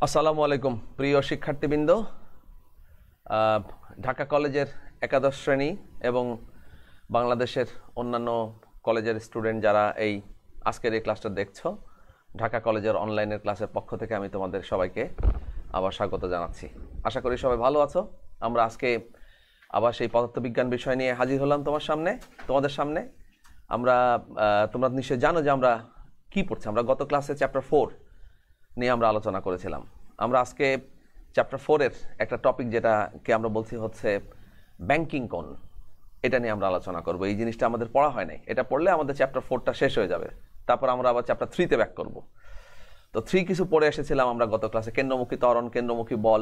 আসসালামু আলাইকুম প্রিয় শিক্ষার্থীবৃন্দ। ঢাকা কলেজের একাদশ শ্রেণী এবং বাংলাদেশের অন্যান্য কলেজের স্টুডেন্ট যারা এই আজকের এই ক্লাসটা দেখছো, ঢাকা কলেজের অনলাইনের ক্লাসের পক্ষ থেকে আমি তোমাদের সবাইকে আবার স্বাগত জানাচ্ছি। আশা করি সবাই ভালো আছো। আমরা আজকে আবার সেই পদার্থবিজ্ঞান বিষয় নিয়ে হাজির হলাম তোমাদের সামনে। তোমরা নিশ্চয়ই জানো যে আমরা কি পড়ছি। আমরা গত ক্লাসে চ্যাপ্টার 4 নিয়ে আমরা আলোচনা করেছিলাম। আমরা আজকে চ্যাপ্টার 4-এর একটা টপিক যেটাকে আমরা বলছি হচ্ছে ব্যাংকিং কোণ, এটা নিয়ে আমরা আলোচনা করব। এই জিনিসটা আমাদের পড়া হয় নাই, এটা পড়লে আমাদের চ্যাপ্টার 4টা শেষ হয়ে যাবে। তারপর আমরা আবার চ্যাপ্টার 3-তে ব্যাক করব। তো 3 কিছু পড়ে এসেছিলাম আমরা গত ক্লাসে, কেন্দ্রমুখী ত্বরণ, কেন্দ্রমুখী বল,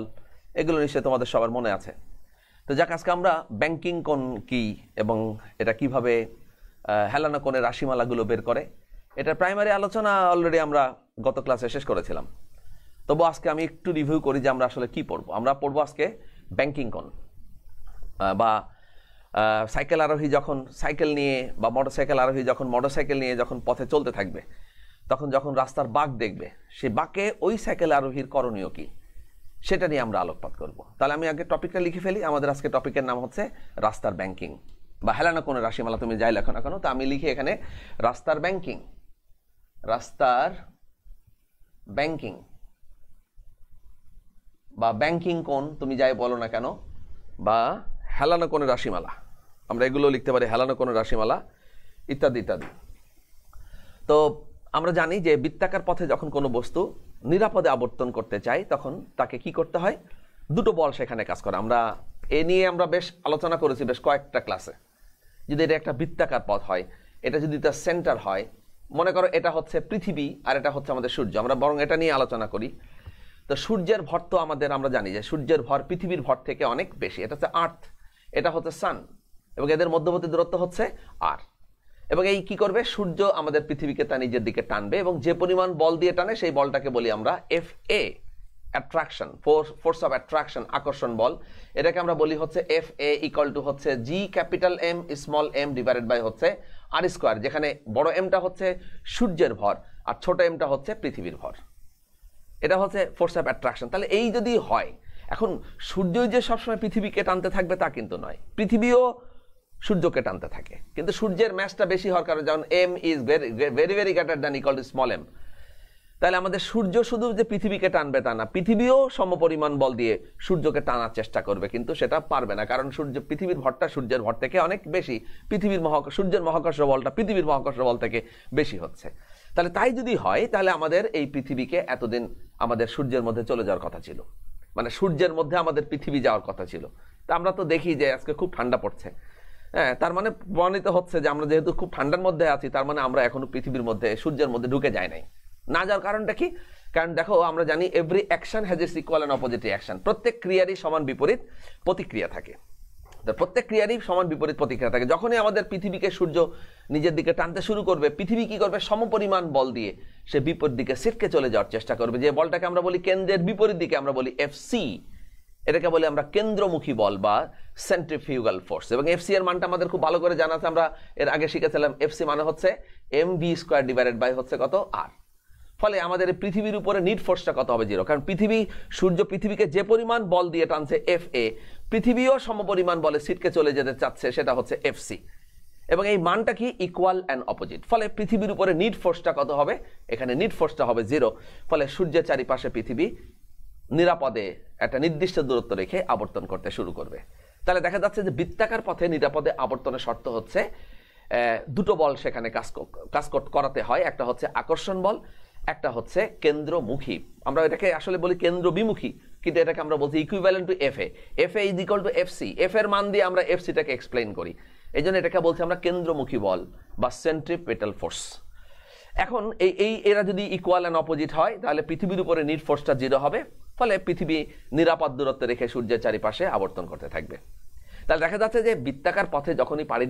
এগুলো নিশ্চয়ই তোমাদের সবার মনে আছে। তো যাক, আজকে আমরা ব্যাংকিং কোণ কি এবং এটা কিভাবে হেলানো কোণের রাশিমালাগুলো বের করে, এটা প্রাইমারি আলোচনা অলরেডি আমরা গত ক্লাসে শেষ করেছিলাম। তবু আজকে আমি একটু রিভিউ করি যে আমরা আসলে কি পড়বো। আমরা পড়বো আজকে ব্যাংকিং কোণ, বা সাইকেল আরোহী যখন সাইকেল নিয়ে বা মোটরসাইকেল আরোহী যখন মোটরসাইকেল নিয়ে যখন পথে চলতে থাকবে, তখন যখন রাস্তার বাঁক দেখবে, সেই বাঁকে ওই সাইকেল আরোহীর করণীয় কি, সেটা নিয়ে আমরা আলোকপাত করব। তাহলে আমি আগে টপিকটা লিখে ফেলি। আমাদের আজকে টপিকের নাম হচ্ছে রাস্তার ব্যাংকিং বা হেলানো কোণের রাশিমালা, তুমি যাই লেখো না কেন। তো আমি লিখি এখানে রাস্তার ব্যাংকিং, রাস্তার ব্যাংকিং বা ব্যাংকিং কোণ, তুমি যাই বলো না কেন, বা হেলানো কোণের রাশিমালা, আমরা এগুলো লিখতে পারি, হেলানো কোণের রাশিমালা ইত্যাদি ইত্যাদি। তো আমরা জানি যে বৃত্তাকার পথে যখন কোনো বস্তু নিরাপদে আবর্তন করতে চাই, তখন তাকে কি করতে হয়, দুটো বল সেখানে কাজ করে। আমরা এ নিয়ে আমরা বেশ আলোচনা করেছি বেশ কয়েকটা ক্লাসে। যদি এটা একটা বৃত্তাকার পথ হয়, এটা যদি তার সেন্টার হয়, মনে করো এটা হচ্ছে পৃথিবী আর এটা হচ্ছে আমাদের সূর্য, আমরা বরং এটা নিয়ে আলোচনা করি। তো সূর্যের ভর তো আমরা জানি যে সূর্যের ভর পৃথিবীর ভর থেকে অনেক বেশি। এটা হচ্ছে আর্থ, এটা হচ্ছে সান, এবং এদের মধ্যবর্তী দূরত্ব হচ্ছে আর। এবং এই কি করবে, সূর্য আমাদের পৃথিবীকে তা নিজের দিকে টানবে, এবং যে পরিমাণ বল দিয়ে টানে সেই বলটাকে বলি আমরা FA, attraction, force of attraction, আকর্ষণ বল। এটাকে আমরা বলি হচ্ছে FA ইকুয়াল টু হচ্ছে G capital M small m divided by হচ্ছে আর স্কোয়ার, যেখানে বড় এমটা হচ্ছে সূর্যের ভর আর ছোট এমটা হচ্ছে পৃথিবীর ভর। এটা হচ্ছে ফোর্স অফ অ্যাট্রাকশন। তাহলে এই যদি হয়, এখন সূর্যই যে সবসময় পৃথিবীকে টানতে থাকবে তা কিন্তু নয়, পৃথিবীও সূর্যকে টানতে থাকে, কিন্তু সূর্যের ম্যাসটা বেশি হওয়ার কারণে, যেমন M is very very greater than equal to small m। তাহলে আমাদের সূর্য শুধু যে পৃথিবীকে টানবে তা না, পৃথিবীও সমপরিমাণ বল দিয়ে সূর্যকে টানার চেষ্টা করবে, কিন্তু সেটা পারবে না, কারণ পৃথিবীর ভরটা সূর্যের ভর থেকে অনেক বেশি, সূর্যের মহাকর্ষ বলটা পৃথিবীর মহাকর্ষ বল থেকে বেশি হচ্ছে। তাহলে তাই যদি হয়, তাহলে আমাদের এই পৃথিবীকে এতদিন আমাদের সূর্যের মধ্যে চলে যাওয়ার কথা ছিল, মানে সূর্যের মধ্যে আমাদের পৃথিবী যাওয়ার কথা ছিল। তা আমরা তো দেখি যে আজকে খুব ঠান্ডা পড়ছে, হ্যাঁ, তার মানে প্রমাণিত হচ্ছে যে আমরা যেহেতু খুব ঠান্ডার মধ্যে আছি, তার মানে আমরা এখনো পৃথিবীর মধ্যে সূর্যের মধ্যে ঢুকে যাই নাই। না যাওয়ার কারণটা কি? কারণ দেখো, আমরা জানি every action has its equal and opposite reaction. প্রত্যেক ক্রিয়ারই সমান বিপরীত প্রতিক্রিয়া থাকে। তো প্রত্যেক ক্রিয়ারই সমান বিপরীত প্রতিক্রিয়া থাকে। যখনই আমাদের পৃথিবীকে সূর্য নিজের দিকে টানতে শুরু করবে, পৃথিবী কি করবে, সমপরিমাণ বল দিয়ে সে বিপরীত দিকে ছিটকে চলে যাওয়ার চেষ্টা করবে। যে বলটাকে আমরা বলি কেন্দ্রের বিপরীত দিকে, আমরা বলি FC, এটাকে বলি আমরা কেন্দ্রমুখী বল বা সেন্ট্রিফিউগাল ফোর্স। এবং FC এর মানটা আমাদের খুব ভালো করে জানা আছে, আমরা এর আগে শিখেছিলাম। FC মানে হচ্ছে mv স্কয়ার ডিভাইডেড বাই হচ্ছে কত, r। ফলে আমাদের পৃথিবীর উপরে নিট ফোর্সটা কত হবে, 0, কারণ সূর্য পৃথিবীকে যে পরিমাণ বল দিয়ে টানছে FA, পৃথিবীও সমপরিমাণ বলে ছিটকে চলে যেতে চাচ্ছে, সেটা হচ্ছে FC। এবং এই মানটা কি, ইকুয়াল অ্যান্ড অপোজিট। ফলে পৃথিবীর উপরে নিট ফোর্সটা কত হবে, এখানে নিট ফোর্সটা হবে 0। ফলে সূর্যের চারিপাশে পৃথিবী নিরাপদে একটা নির্দিষ্ট দূরত্ব রেখে আবর্তন করতে শুরু করবে। তাহলে দেখা যাচ্ছে যে বৃত্তাকার পথে নিরাপদে আবর্তনের শর্ত হচ্ছে দুটো বল সেখানে কাজ করাতে হয়। একটা হচ্ছে আকর্ষণ বল, একটা হচ্ছে কেন্দ্রমুখী। আমরা এটাকে আসলে বলি কেন্দ্র বিমুখী, কিন্তু এটাকে আমরা বলছি equivalent to FA। FA is equal to FC। F এর মান দিয়ে আমরা FCটাকে এক্সপ্লেইন করি, এই জন্য এটাকে বলছি আমরা কেন্দ্রমুখী বল বা সেন্ট্রিপেটাল ফোর্স। এখন এরা যদি ইকুয়াল অ্যান্ড অপোজিট হয়, তাহলে পৃথিবীর উপরে নিট ফোর্সটা 0 হবে। ফলে পৃথিবী নিরাপদ দূরত্ব রেখে সূর্যের চারিপাশে আবর্তন করতে থাকবে। তাহলে দেখা যাচ্ছে যে বৃত্তাকার পথে যখনই পাড়ি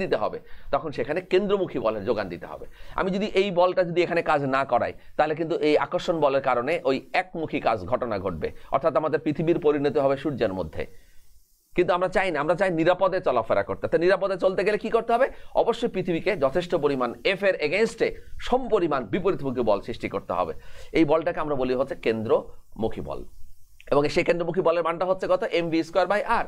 দিতে হবে, তখন সেখানে কেন্দ্রমুখী বলের যোগান দিতে হবে। আমি যদি এই বলটা যদি এখানে কাজ না করাই, তাহলে কিন্তু এই আকর্ষণ বলের কারণে ওই একমুখী ঘটনা ঘটবে, অর্থাৎ আমাদের পৃথিবীর পরিণতি হবে সূর্যের মধ্যে। কিন্তু আমরা চাই না, আমরা চাই নিরাপদে চলাফেরা করতে। তো নিরাপদে চলতে গেলে কি করতে হবে? অবশ্যই পৃথিবীকে যথেষ্ট পরিমাণ এফ এর এগেনস্টে সমপরিমাণ বিপরীতমুখী বল সৃষ্টি করতে হবে। এই বলটাকে আমরা বলি হচ্ছে কেন্দ্রমুখী বল, এবং সেই কেন্দ্রমুখী বলের মানটা হচ্ছে কত? mv²/r।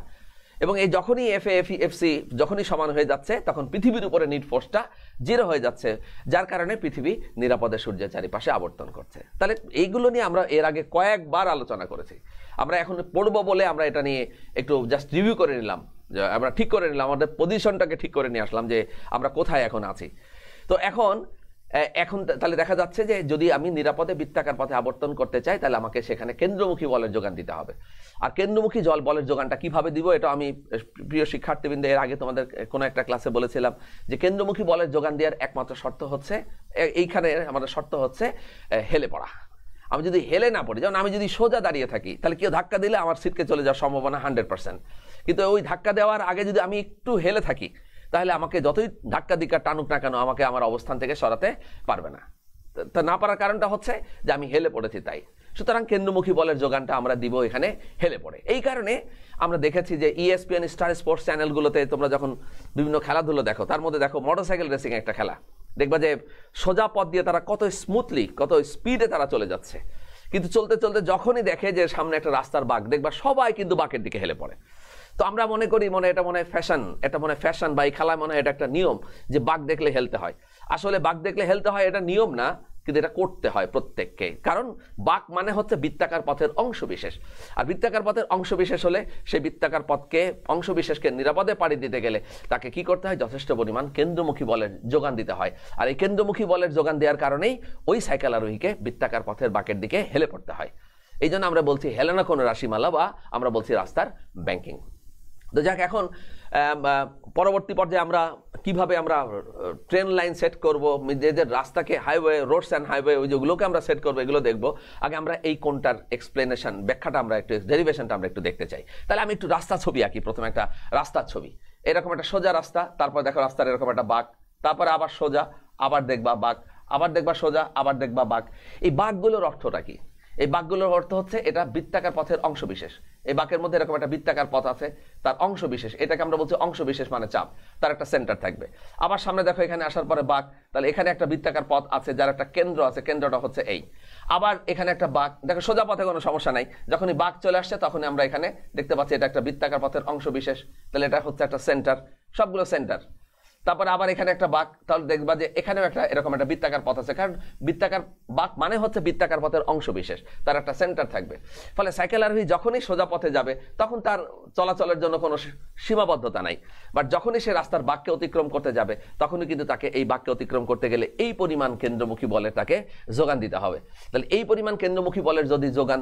এবং এই যখনই এফ এফসি যখনই সমান হয়ে যাচ্ছে তখন পৃথিবীর উপরে নিট ফোর্সটা 0 হয়ে যাচ্ছে, যার কারণে পৃথিবী নিরাপদে সূর্যের চারিপাশে আবর্তন করছে। তাহলে এইগুলো নিয়ে আমরা এর আগে কয়েকবার আলোচনা করেছি। আমরা এখন পড়বো বলে আমরা এটা নিয়ে একটু জাস্ট রিভিউ করে নিলাম, আমরা ঠিক করে নিলাম, আমাদের পজিশনটাকে ঠিক করে নিয়ে আসলাম যে আমরা কোথায় এখন আছি। তো এখন তাহলে দেখা যাচ্ছে যে যদি আমি নিরাপদে বৃত্তাকার পথে আবর্তন করতে চাই তাহলে আমাকে সেখানে কেন্দ্রমুখী বলের যোগান দিতে হবে। আর কেন্দ্রমুখী বলের যোগানটা কিভাবে দিব, এটা আমি প্রিয় শিক্ষার্থীবৃন্দ এর আগে তোমাদের কোনো একটা ক্লাসে বলেছিলাম যে কেন্দ্রমুখী বলের যোগান দেওয়ার একমাত্র শর্ত হচ্ছে, এইখানে আমাদের শর্ত হচ্ছে হেলে পড়া। আমি যদি হেলে না পড়ি, যেমন আমি যদি সোজা দাঁড়িয়ে থাকি তাহলে কেউ ধাক্কা দিলে আমার সিটকে চলে যাওয়ার সম্ভাবনা 100%। কিন্তু ওই ধাক্কা দেওয়ার আগে যদি আমি একটু হেলে থাকি তাহলে আমাকে যতই ধাক্কা দিকা টানুক না কেন আমাকে আমার অবস্থান থেকে সরাতে পারবে না। তা না পারার কারণটা হচ্ছে যে আমি হেলে পড়েছি তাই। সুতরাং কেন্দ্রমুখী বলের যোগানটা আমরা দিব এখানে হেলে পড়ে। এই কারণে আমরা দেখেছি যে ESPN স্টার স্পোর্টস চ্যানেলগুলোতে তোমরা যখন বিভিন্ন খেলাধুলো দেখো, তার মধ্যে দেখো মোটরসাইকেল রেসিং একটা খেলা, দেখবা যে সোজা পথ দিয়ে তারা কত স্মুথলি কত স্পিডে তারা চলে যাচ্ছে, কিন্তু চলতে চলতে যখনই দেখে যে সামনে একটা রাস্তার বাঁক, দেখবা সবাই কিন্তু বাঁকের দিকে হেলে পড়ে। তো আমরা মনে করি এটা মনে হয় ফ্যাশন, এটা মনে হয় ফ্যাশন, বা এই খেলায় মনে হয় এটা একটা নিয়ম যে বাঁক দেখলে হেলতে হয়। আসলে বাঁক দেখলে হেলতে হয় এটা নিয়ম না, কিন্তু এটা করতে হয় প্রত্যেককে। কারণ বাঁক মানে হচ্ছে বৃত্তাকার পথের অংশবিশেষ, আর বৃত্তাকার পথের অংশবিশেষ হলে সেই বৃত্তাকার পথকে অংশবিশেষকে নিরাপদে পাড়ি দিতে গেলে তাকে কি করতে হয়? যথেষ্ট পরিমাণ কেন্দ্রমুখী বলের যোগান দিতে হয়। আর এই কেন্দ্রমুখী বলের যোগান দেওয়ার কারণেই ওই সাইকেল আরোহীকে বৃত্তাকার পথের বাঁকের দিকে হেলে পড়তে হয়। এই জন্য আমরা বলছি হেলানো কোনো রাশিমালা, বা আমরা বলছি রাস্তার ব্যাংকিং। তো যাক, এখন পরবর্তী পর্যায়ে আমরা কিভাবে আমরা ট্রেন লাইন সেট করব, নিজেদের রাস্তাকে হাইওয়ে, রোডস অ্যান্ড হাইওয়ে ওই যেগুলোকে আমরা সেট করবো এগুলো দেখবো। আগে আমরা এই কোনটার এক্সপ্লেনেশন, ব্যাখ্যাটা আমরা একটু, ডেরিভেশনটা আমরা একটু দেখতে চাই। তাহলে আমি একটু রাস্তার ছবি আঁকি। প্রথমে একটা রাস্তার ছবি, এরকম একটা সোজা রাস্তা, তারপর দেখো রাস্তার এরকম একটা বাঁক, তারপরে আবার সোজা, আবার দেখবা বাঁক, আবার দেখবা সোজা, আবার দেখবা বাঁক। এই বাঁকগুলোর অর্থটা কি? এই বাঁকগুলোর অর্থ হচ্ছে এটা বৃত্তাকার পথের অংশবিশেষ। এই বাঁকের মধ্যে এরকম একটা বৃত্তাকার পথ আছে, তার অংশবিশেষ, এটাকে আমরা বলছি অংশবিশেষ মানে চাপ, তার একটা সেন্টার থাকবে। আবার সামনে দেখো এখানে আসার পরে বাঁক, তাহলে এখানে একটা বৃত্তাকার পথ আছে যার একটা কেন্দ্র আছে, কেন্দ্রটা হচ্ছে এই। আবার এখানে একটা বাঁক, দেখো সোজা পথে কোনো সমস্যা নাই, যখনই বাঁক চলে আসছে তখনই আমরা এখানে দেখতে পাচ্ছি এটা একটা বৃত্তাকার পথের অংশবিশেষ, তাহলে এটা হচ্ছে একটা সেন্টার, সবগুলো সেন্টার। তারপরে আবার এখানে একটা বাঁক, তাহলে দেখবা যে এখানেও একটা এরকম একটা বৃত্তাকার পথ আছে, কারণ বৃত্তাকার বাঁক মানে হচ্ছে বৃত্তাকার পথের অংশবিশেষ, তার একটা সেন্টার থাকবে। ফলে সাইকেল আরোহী যখনই সোজা পথে যাবে তখন তার চলাচলের জন্য কোনো সীমাবদ্ধতা নাই, বাট যখনই সে রাস্তার বাঁককে অতিক্রম করতে যাবে তখনই কিন্তু তাকে এই বাঁককে অতিক্রম করতে গেলে এই পরিমাণ কেন্দ্রমুখী বলের তাকে যোগান দিতে হবে। তাহলে এই পরিমাণ কেন্দ্রমুখী বলের যদি যোগান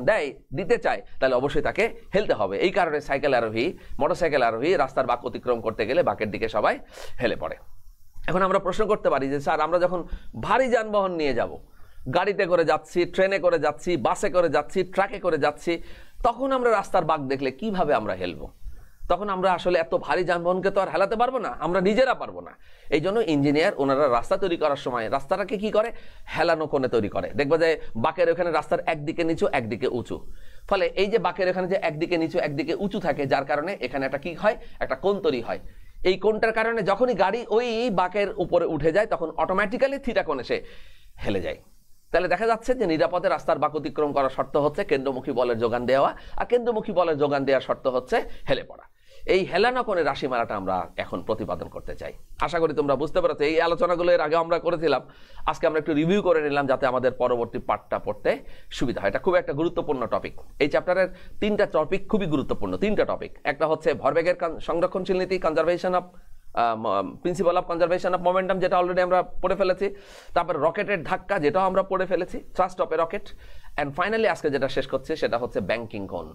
দিতে চায় তাহলে অবশ্যই তাকে হেলতে হবে। এই কারণে সাইকেল আরোহী, মোটরসাইকেল আরোহী রাস্তার বাঁক অতিক্রম করতে গেলে বাঁকের দিকে সবাই হেলে পড়ে। এখন আমরা প্রশ্ন করতে পারি যে স্যার, আমরা যখন ভারী যানবাহন নিয়ে যাব, গাড়িতে করে যাচ্ছি, ট্রেনে করে যাচ্ছি, বাসে করে যাচ্ছি, ট্রাকে করে যাচ্ছি, তখন আমরা রাস্তার বাঁক দেখলে কিভাবে আমরা হেলবো? তখন আমরা আসলে এত ভারী যানবাহনকে তো আর হেলাতে পারবো না, আমরা নিজেরা পারবো না। এই জন্য ইঞ্জিনিয়ার ওনারা রাস্তা তৈরি করার সময় রাস্তাটাকে কি করে? হেলানো কোণে তৈরি করে। দেখবা যে বাঁকের ওখানে রাস্তার একদিকে নিচু একদিকে উঁচু, ফলে এই যে বাঁকের ওখানে যে একদিকে নিচু একদিকে উঁচু থাকে, যার কারণে এখানে একটা কি হয়? একটা কোণ তৈরি হয়। এই কোণটার কারণে যখনই গাড়ি ওই বাঁকের উপরে উঠে যায় তখন অটোমেটিক্যালি থিটা কোণে সে হেলে যায়। তাহলে দেখা যাচ্ছে যে নিরাপদে রাস্তার বাঁক অতিক্রম করার শর্ত হচ্ছে কেন্দ্রমুখী বলের যোগান দেওয়া, আর কেন্দ্রমুখী বলের যোগান দেওয়ার শর্ত হচ্ছে হেলে পড়া। এই হেলানো কোণের রাশিমালাটা আমরা এখন প্রতিপাদন করতে চাই। আশা করি তোমরা বুঝতে পেরেছো। এই আলোচনাগুলো এর আগে আমরা করেছিলাম, আজকে আমরা একটু রিভিউ করে নিলাম যাতে আমাদের পরবর্তী পার্টটা পড়তে সুবিধা হয়। এটা খুব একটা গুরুত্বপূর্ণ টপিক। এই চ্যাপ্টারের 3টা টপিক খুবই গুরুত্বপূর্ণ, 3টা টপিক। একটা হচ্ছে ভরবেগের সংরক্ষণশীল নীতি, conservation of principal of conservation of momentum, যেটা অলরেডি আমরা পড়ে ফেলেছি। তারপর রকেটের ধাক্কা, যেটাও আমরা পড়ে ফেলেছি, thrust of A rocket. And finally আজকে যেটা শেষ করছে সেটা হচ্ছে ব্যাংকিং কোণ।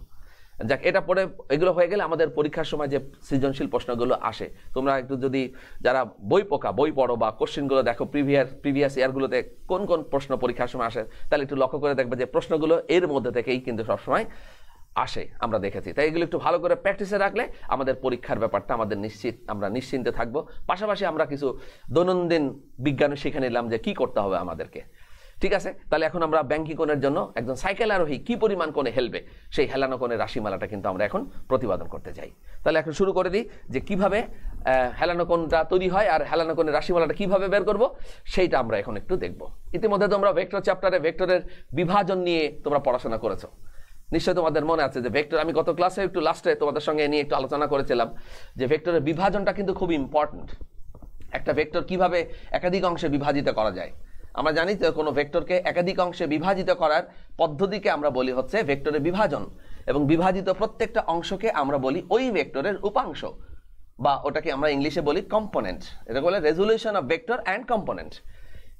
যাক, এটা পড়ে এগুলো হয়ে গেলে আমাদের পরীক্ষার সময় যে সৃজনশীল প্রশ্নগুলো আসে, তোমরা একটু যদি যারা বই পড়ো বা কোশ্চেনগুলো দেখো প্রিভিয়াস ইয়ারগুলোতে কোন কোন প্রশ্ন পরীক্ষার সময় আসে, তাহলে একটু লক্ষ্য করে দেখবে যে প্রশ্নগুলো এর মধ্যে থেকেই কিন্তু সবসময় আসে, আমরা দেখেছি। তাই এগুলো একটু ভালো করে প্র্যাকটিসে রাখলে আমাদের পরীক্ষার ব্যাপারটা আমরা নিশ্চিন্তে থাকবো। পাশাপাশি আমরা কিছু দৈনন্দিন বিজ্ঞান শিখে নিলাম যে কি করতে হবে আমাদেরকে। ঠিক আছে, তাহলে এখন আমরা ব্যাংকিং কোণের জন্য একজন সাইকেল আরোহী কি পরিমাণ কোণে হেলবে সেই হেলানো কোণের রাশিমালাটা কিন্তু আমরা এখন প্রতিপাদন করতে চাই। তাহলে এখন শুরু করে দিই যে কিভাবে হেলানো কোণটা তৈরি হয় আর হেলানো কোণের রাশিমালাটা কিভাবে বের করব সেইটা আমরা এখন একটু দেখব। ইতিমধ্যে তোমরা ভেক্টর চ্যাপ্টারে ভেক্টরের বিভাজন নিয়ে তোমরা পড়াশোনা করেছো, নিশ্চয়ই তোমাদের মনে আছে যে ভেক্টর, আমি গত ক্লাসে একটু লাস্টে তোমাদের সঙ্গে নিয়ে একটু আলোচনা করেছিলাম যে ভেক্টরের বিভাজনটা কিন্তু খুব ইম্পর্টেন্ট। একটা ভেক্টর কিভাবে একাধিক অংশে বিভাজিত করা যায়, আমরা জানি যে কোনো ভেক্টরকে একাধিক অংশে বিভাজিত করার পদ্ধতিকে আমরা বলি হচ্ছে ভেক্টরের বিভাজন, এবং বিভাজিত প্রত্যেকটা অংশকে আমরা বলি ওই ভেক্টরের উপাংশ, বা ওটাকে আমরা ইংলিশে বলি কম্পোনেন্ট। এটা বলে resolution of vector and component.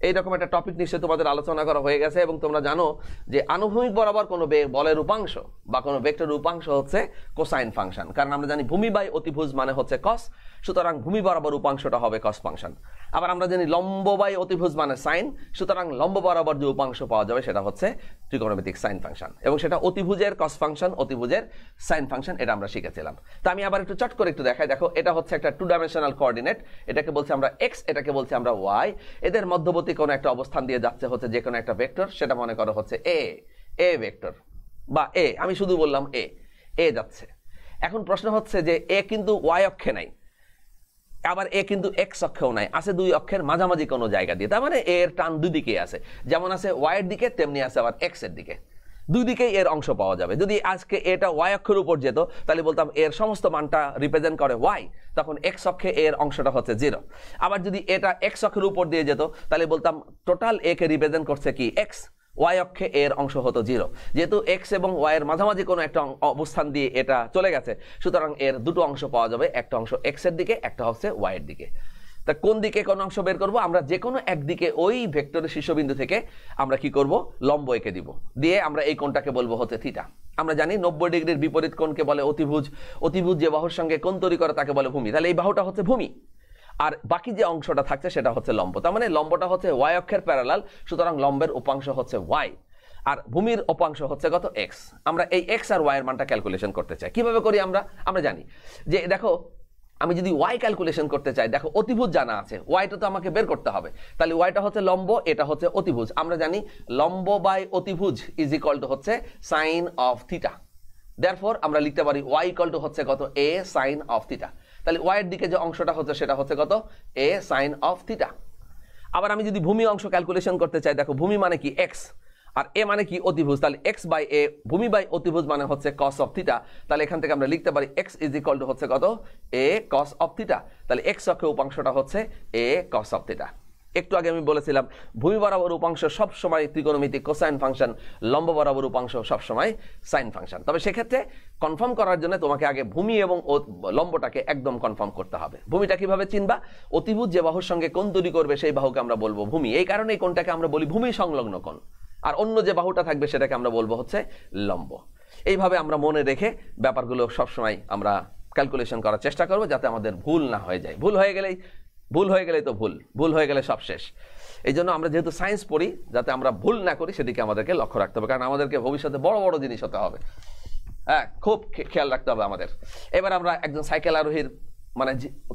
এইরকম একটা টপিক নিশ্চয়ই তোমাদের আলোচনা করা হয়ে গেছে, এবং তোমরা জানো যে আনুভূমিক বরাবর কোনো বলের উপাংশ বা কোনো ভেক্টরের উপাংশ হচ্ছে কোসাইন ফাংশন, কারণ আমরা জানি ভূমি বাই অতিভুজ মানে হচ্ছে কস, সুতরাং ভূমি বরাবর উপাংশটা হবে কস ফাংশন। আবার আমরা জানি লম্ব বাই অতিভুজ মানে সাইন, সুতরাং লম্ব বরাবর যে উপাংশ পাওয়া যাবে সেটা হচ্ছে ত্রিকোণমিতিক সাইন ফাংশন, এবং সেটা অতিভুজের কস ফাংশন, অতিভুজের সাইন ফাংশন, এটা আমরা শিখেছিলাম। তো আমি আবার একটু চট করে একটু দেখাই। দেখো, এটা হচ্ছে একটা 2 ডাইমেনশনাল কোঅর্ডিনেট, এটাকে বলছি আমরা এক্স, এটাকে বলছি আমরা ওয়াই। এদের মধ্যবর্তী কোনো একটা অবস্থান দিয়ে যাচ্ছে হচ্ছে যে কোনো একটা ভেক্টর, সেটা মনে করো হচ্ছে এ ভেক্টর বা এ, আমি শুধু বললাম এ যাচ্ছে। এখন প্রশ্ন হচ্ছে যে এ কিন্তু ওয়াই অক্ষে নাই, আবার এ কিন্তু এক্স অক্ষেও নাই, আছে দুই অক্ষের মাঝামাঝি কোনো জায়গা দিয়ে। তার মানে এর টান দুই দিকে আছে, যেমন আছে ওয়াই এর দিকে তেমনি আছে আবার এক্স এর দিকে, দুই দিকেই এর অংশ পাওয়া যাবে। যদি আজকে এটা ওয়াই অক্ষের উপর যেত তাহলে বলতাম এর সমস্ত মানটা রিপ্রেজেন্ট করে ওয়াই, তখন এক্স অক্ষে এর অংশটা হচ্ছে 0। আবার যদি এটা এক্স অক্ষের উপর দিয়ে যেত তাহলে বলতাম টোটাল এ কে রিপ্রেজেন্ট করছে কি এক্স, ওয়াই অক্ষে এর অংশ হতো 0। যেহেতু এক্স এবং ওয়াই এর মাঝামাঝি কোনো একটা অবস্থান দিয়ে এটা চলে গেছে, সুতরাং এর দুটো অংশ পাওয়া যাবে, একটা অংশ এক্স এর দিকে, একটা হচ্ছে ওয়াই এর দিকে। তা কোন দিকে কোন অংশ বের করব? আমরা যে কোনো একদিকে ওই ভেক্টরের শীর্ষবিন্দু থেকে আমরা কি করব, লম্ব এঁকে দিব, দিয়ে আমরা এই কোণটাকে বলবো হচ্ছে থিটা। আমরা জানি 90 ডিগ্রির বিপরীত কোণকে বলে অতিভুজ, অতিভুজ যে বাহুর সঙ্গে কোণ তৈরি করে তাকে বলে ভূমি। তাহলে এই বাহুটা হচ্ছে ভূমি, আর বাকি যে অংশটা থাকছে সেটা হচ্ছে লম্ব। তার মানে লম্বটা হচ্ছে ওয়াই অক্ষের প্যারালাল, সুতরাং লম্বের উপাংশ হচ্ছে ওয়াই, আর ভূমির উপাংশ হচ্ছে কত এক্স। আমরা এই এক্স আর ওয়াই এর মানটা ক্যালকুলেশন করতে চাই। কিভাবে করি আমরা জানি যে দেখো, আমি যদি ওয়াই ক্যালকুলেশন করতে চাই, দেখো অতিভুজ জানা আছে, ওয়াইটা তো আমাকে বের করতে হবে। তাহলে ওয়াইটা হচ্ছে লম্ব, এটা হচ্ছে অতিভুজ। আমরা জানি লম্ব বাই অতিভুজ ইজ ইকুয়াল টু হচ্ছে সাইন অফ থিটা। দেয়ারফর আমরা লিখতে পারি ওয়াই ইকুয়াল টু হচ্ছে কত, এ সাইন অফ থিটা। তাহলে ওয়াই এর দিকে যে অংশটা হচ্ছে সেটা হচ্ছে কত, এ সাইন অফ থিটা। আবার আমি যদি ভূমি অংশ ক্যালকুলেশন করতে চাই, দেখো ভূমি মানে কি এক্স, আর এ মানে কি অতিভুজ, তাহলে এক্স বাই এ, ভূমি বাই অতিভুজ মানে হচ্ছে কস অফ থিটা। তাহলে এখান থেকে আমরা লিখতে পারি এক্স ইজ ইকুয়াল টু হচ্ছে কত, এ কস অফ থিটা। তাহলে এক্স অক্ষের উপাংশটা হচ্ছে এ কস অফ থিটা। একটু আগে আমি বলেছিলাম ভূমি বরাবর উপাংশ সবসময় ত্রিকোণমিতিক কোসাইন ফাংশন, লম্ব বরাবর উপাংশ সবসময় সাইন ফাংশন। তবে সেক্ষেত্রে কনফার্ম করার জন্য তোমাকে আগে ভূমি এবং লম্বটাকে একদম কনফার্ম করতে হবে। ভূমিটা কিভাবে চিনবা? অতিভুজ যে বাহুর সঙ্গে কোণ তৈরি করবে সেই বাহুকে আমরা বলবো ভূমি। এই কারণে এই কোণটাকে আমরা বলি ভূমি সংলগ্ন কোণ, আর অন্য যে বাহুটা থাকবে সেটাকে আমরা বলবো হচ্ছে লম্ব। এইভাবে আমরা মনে রেখে ব্যাপারগুলো সবসময় আমরা ক্যালকুলেশন করার চেষ্টা করবো, যাতে আমাদের ভুল না হয়ে যায়। ভুল হয়ে গেলেই তো ভুল হয়ে গেলে সব শেষ। এই জন্য আমরা যেহেতু সায়েন্স পড়ি, যাতে আমরা ভুল না করি সেদিকে আমাদেরকে লক্ষ্য রাখতে হবে, কারণ আমাদেরকে ভবিষ্যতে বড় বড় জিনিস হতে হবে। হ্যাঁ, খুব খেয়াল রাখতে হবে আমাদের। এবার আমরা একজন সাইকেল আরোহীর মানে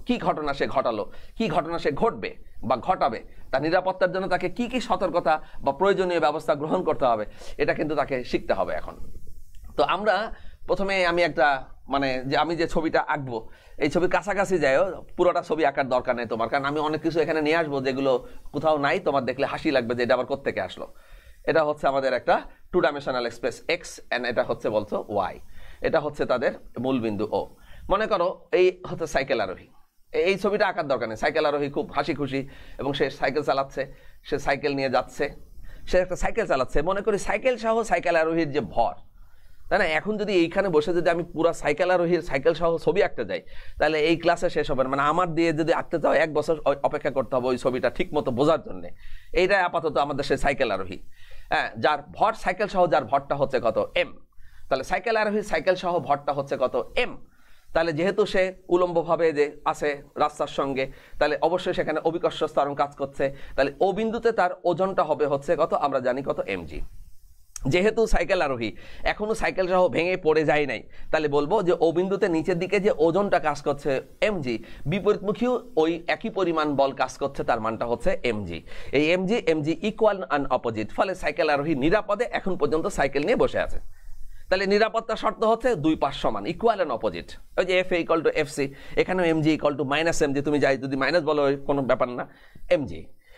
কি ঘটনা সে ঘটালো, কি ঘটনা সে ঘটবে বা ঘটাবে, তার নিরাপত্তার জন্য তাকে কি কি সতর্কতা বা প্রয়োজনীয় ব্যবস্থা গ্রহণ করতে হবে, এটা কিন্তু তাকে শিখতে হবে এখন। তো আমরা প্রথমে আমি একটা মানে যে আমি যে ছবিটা আঁকবো, এই ছবির কাছাকাছি যাইও, পুরোটা ছবি আঁকার দরকার নেই তোমার, কারণ আমি অনেক কিছু এখানে নিয়ে আসবো যেগুলো কোথাও নাই, তোমার দেখলে হাসি লাগবে যে এটা আবার কোত্থেকে আসলো। এটা হচ্ছে আমাদের একটা 2 ডাইমেনশনাল স্পেস এক্স, এন্ড এটা হচ্ছে বলছো ওয়াই, এটা হচ্ছে তাদের মূল বিন্দু ও। মনে করো এই হচ্ছে সাইকেল আরোহী, এই ছবিটা আঁকার দরকার নেই। সাইকেল আরোহী খুব হাসি খুশি এবং সে সাইকেল চালাচ্ছে, সে সাইকেল নিয়ে যাচ্ছে, সে একটা সাইকেল চালাচ্ছে। মনে করি সাইকেল সহ সাইকেল আরোহীর যে ভর, তাই না? এখন যদি এইখানে বসে যদি আমি পুরো সাইকেল আরোহীর সাইকেল সহ ছবি আঁকতে যাই, তাহলে এই ক্লাসে শেষ হবে না। মানে আমার দিয়ে যদি আঁকতে চাও 1 বছর অপেক্ষা করতে হবে ওই ছবিটা ঠিক মতো বোঝার জন্য। এইটাই আপাতত আমাদের সেই সাইকেল আরোহী, হ্যাঁ, যার ভর সাইকেল সহ যার ভরটা হচ্ছে কত, এম। তাহলে সাইকেল আরোহীর সাইকেল সহ ভরটা হচ্ছে কত, এম। তাহলে যেহেতু সে উলম্বভাবে যে আছে রাস্তার সঙ্গে, তাহলে অবশ্যই সেখানে অভিকর্ষ ত্বরণ কাজ করছে। তাহলে ও বিন্দুতে তার ওজনটা হবে হচ্ছে কত, আমরা জানি কত, mg। যেহেতু সাইকেল আরোহী এখনো সাইকেল সহ ভেঙে পড়ে যায় নাই, তাহলে বলবো যে ও বিন্দুতে নিচের দিকে যে ওজনটা কাজ করছে এমজি, বিপরীতমুখীও ওই একই পরিমাণ বল কাজ করছে, তার মানটা হচ্ছে এমজি। এই এমজি ইকুয়াল অ্যান্ড অপোজিট, ফলে সাইকেল আরোহী নিরাপদে এখন পর্যন্ত সাইকেল নিয়ে বসে আছে। তাহলে নিরাপত্তার শর্ত হচ্ছে দুই পাশ সমান, ইকুয়াল অ্যান্ড অপোজিট। ওই যে FA ইকুয়াল টু FC, এখানেও MG equal to minus MG, তুমি যাই যদি মাইনাস বলো কোনো ব্যাপার না, MG।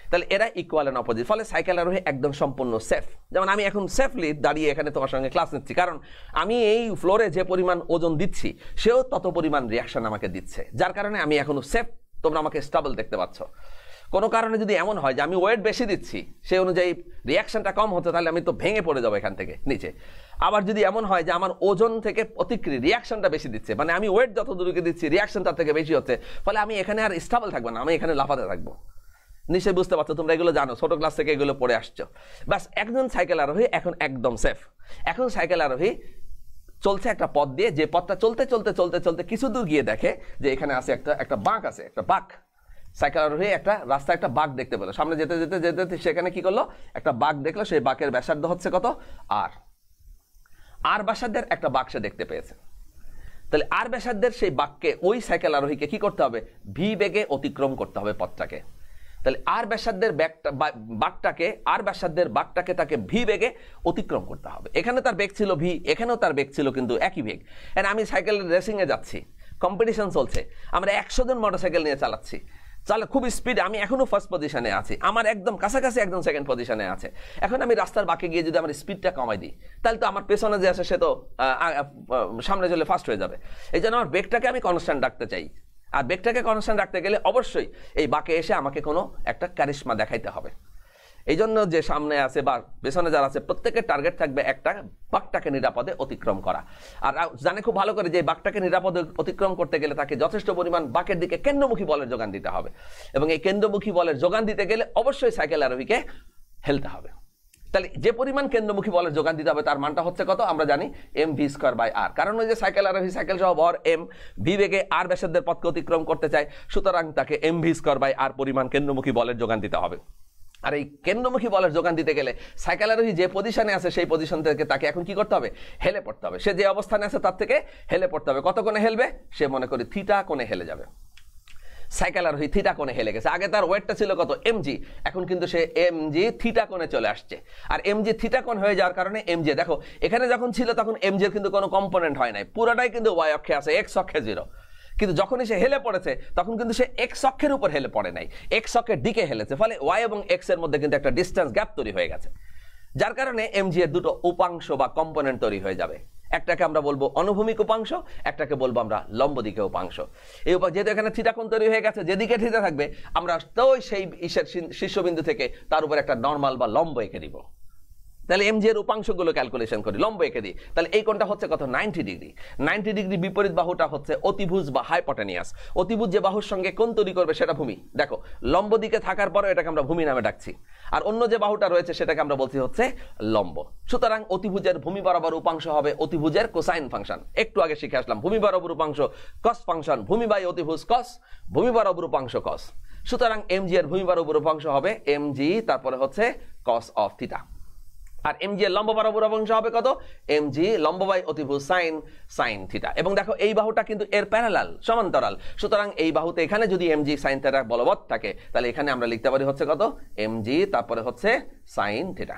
তাহলে এরা ইকুয়াল অ্যান্ড অপোজিট, ফলে সাইকেল আরোহী একদম সম্পূর্ণ সেফ। যেমন আমি এখন সেফলি দাঁড়িয়ে এখানে তোমার সঙ্গে ক্লাস নিচ্ছি, কারণ আমি এই ফ্লোরে যে পরিমাণ ওজন দিচ্ছি সেও তত পরিমাণ রিয়াকশন আমাকে দিচ্ছে, যার কারণে আমি এখনো সেফ। তোমরা আমাকে স্টেবল দেখতে পাচ্ছ। কোনো কারণে যদি এমন হয় যে আমি ওয়েট বেশি দিচ্ছি, সেই অনুযায়ী রিয়াকশনটা কম হচ্ছে, তাহলে আমি তো ভেঙে পড়ে যাবো এখান থেকে নিচে। আবার যদি এমন হয় যে আমার ওজন থেকে প্রতিক্রিয়া রিয়াকশনটা বেশি দিচ্ছে, মানে আমি ওয়েট যত দূরকে দিচ্ছি রিয়াকশন তার থেকে বেশি হচ্ছে, ফলে আমি এখানে আর স্টেবল থাকবো না, আমি এখানে লাফাতে থাকবো। নিশ্চয়ই বুঝতে পারছো, তোমরা এগুলো জানো, ছোট ক্লাস থেকে এগুলো পড়ে আসছো। বাস একজন সাইকেল আরোহী এখন একদম সেফ। এখন সাইকেল আরোহী চলছে একটা পথ দিয়ে, যে পথটা চলতে চলতে চলতে চলতে কিছু দূর গিয়ে দেখে যে এখানে আছে একটা বাঁক আছে, একটা বাঁক। সাইকেল আরোহী একটা রাস্তায় একটা বাঁক দেখতে পেলো, সামনে যেতে যেতে যেতে যেতে সেখানে কি করলো, একটা বাঁক দেখলো। সেই বাঁকের ব্যাসার্ধ হচ্ছে কত, আর ব্যাসার্ধের একটা বাঁক সে দেখতে পেয়েছে। তাহলে আর ব্যাসার্ধের সেই বাঁককে ওই সাইকেল আরোহীকে কি করতে হবে, ভি বেগে অতিক্রম করতে হবে পথটাকে। তাহলে আর ব্যাসার্ধের বাঁকটাকে তাকে ভি বেগে অতিক্রম করতে হবে। এখানে তার বেগ ছিল ভি, এখানেও তার বেগ ছিল কিন্তু একই বেগ। এন্ড আমি সাইকেল রেসিং এ যাচ্ছি, কম্পিটিশন চলছে, আমরা 100 জন মোটরসাইকেল নিয়ে চালাচ্ছি, খুব স্পিডে। আমি এখনো ফার্স্ট পজিশনে আছি, আমার একদম কাছাকাছি একদম সেকেন্ড পজিশনে আছে। এখন আমি রাস্তার বাঁকে গিয়ে যদি আমার স্পিডটা কমাই দিই, তাহলে তো আমার পেছনে যে আছে সে তো সামনে চলে ফার্স্ট হয়ে যাবে। এই জন্য আমার বেগটাকে আমি কনস্ট্যান্ট রাখতে চাই। আর বেগটাকে কনস্ট্যান্ট রাখতে গেলে অবশ্যই এই বাঁকে এসে আমাকে কোনো একটা কারিশমা দেখাইতে হবে। এই জন্য যে সামনে আছে বা পেছনে যারা আছে প্রত্যেকের টার্গেট থাকবে একটা বাঁকটাকে নিরাপদে অতিক্রম করা। আর জানে খুব ভালো করে যে বাঁকটাকে নিরাপদে অতিক্রম করতে গেলে তাকে যথেষ্ট পরিমাণ বাঁকের দিকে কেন্দ্রমুখী বলের যোগান দিতে হবে, এবং এই কেন্দ্রমুখী বলের যোগান দিতে গেলে অবশ্যই সাইকেল আরোহীকে হেলতে হবে। তাহলে যে পরিমাণ কেন্দ্রমুখী বলের যোগান দিতে হবে তার মানটা হচ্ছে কত, আমরা জানি mv²/r। কারণ ওই যে সাইকেল আরোহী সাইকেল সহ ভর m, ভি বেগে আর ব্যাসার্ধের পথকে অতিক্রম করতে চায়, সুতরাং তাকে mv²/r পরিমাণ কেন্দ্রমুখী বলের যোগান দিতে হবে। আর এই কেন্দ্রমুখী বলের যোগান দিতে গেলে সাইকেল আরোহী যে পজিশনে আছে সেই পজিশন থেকে তাকে এখন কি করতে হবে, হেলে পড়তে হবে। সে যে অবস্থানে আছে তার থেকে হেলে পড়তে হবে। কত কোণে হেলবে, সে মনে করি থিটা কোণে হেলে যাবে। সাইকেল আরোহী থিটা কোণে হেলে গেছে। আগে তার ওয়েটটা ছিল কত, mg, এখন কিন্তু সে mg থিটা কোণে চলে আসছে। আর mg থিটা কোণ হয়ে যাওয়ার কারণে mg, দেখো এখানে যখন ছিল তখন mg এর কিন্তু কোনো কম্পোনেন্ট হয় নাই, পুরোটাই কিন্তু y অক্ষে আছে, x অক্ষে 0। কিন্তু যখনই সে হেলে পড়েছে তখন কিন্তু সে x অক্ষের উপর হেলে পড়ে নাই, x অক্ষের দিকে হেলেছে, ফলে y এবং x এর মধ্যে কিন্তু একটা ডিস্টেন্স গ্যাপ তৈরি হয়ে গেছে, যার কারণে mg এর দুটো উপাংশ বা কম্পোনেন্ট তৈরি হয়ে যাবে। একটাকে আমরা বলবো অনুভূমিক উপাংশ, একটাকে বলবো আমরা লম্ব দিকে উপাংশ। এই যেহেতু এখানে থিটা কোণ তৈরি হয়ে গেছে, যেদিকে থিটা থাকবে আমরা তো সেই শীর্ষবিন্দু থেকে তার উপর একটা নরমাল বা লম্ব এঁকে দিব। তাহলে mg এর উপাংশগুলো ক্যালকুলেশন করি, লম্ব এঁকে দিই। তাহলে এই কোণটা হচ্ছে কত, 90 ডিগ্রি। 90 ডিগ্রি বিপরীত বাহুটা হচ্ছে অতিভুজ বা হাইপোটেনিয়াস। অতিভুজ যে বাহুর সঙ্গে কোণ তৈরি করবে সেটা ভূমি। দেখো লম্ব দিকে থাকার পরে এটাকে আমরা ভূমি নামে ডাকছি, আর অন্য যে বাহুটা রয়েছে সেটাকে আমরা বলছি হচ্ছে লম্ব। সুতরাং অতিভুজের ভূমি বরাবর উপাংশ হবে অতিভুজের কোসাইন ফাংশন। একটু আগে শিখে আসলাম, ভূমি বরাবর উপাংশ কস ফাংশন, ভূমি বাই অতিভুজ কস, ভূমি বরাবর উপাংশ কস। সুতরাং mg এর ভূমি বরাবর উপাংশ হবে mg, তারপরে হচ্ছে কস অফ থিটা। আর mg এর লম্ব বরাবর উপাংশ হবে কত, mg লম্ব বাই অতিভুজ সাইন থিটা। এবং দেখো এই বাহুটা কিন্তু এর প্যারালাল, সমান্তরাল। সুতরাং এই বাহুতে এখানে যদি mg সাইন থিটা বলবৎ থাকে, তাহলে এখানে আমরা লিখতে পারি হচ্ছে কত, mg তারপরে হচ্ছে সাইন থিটা।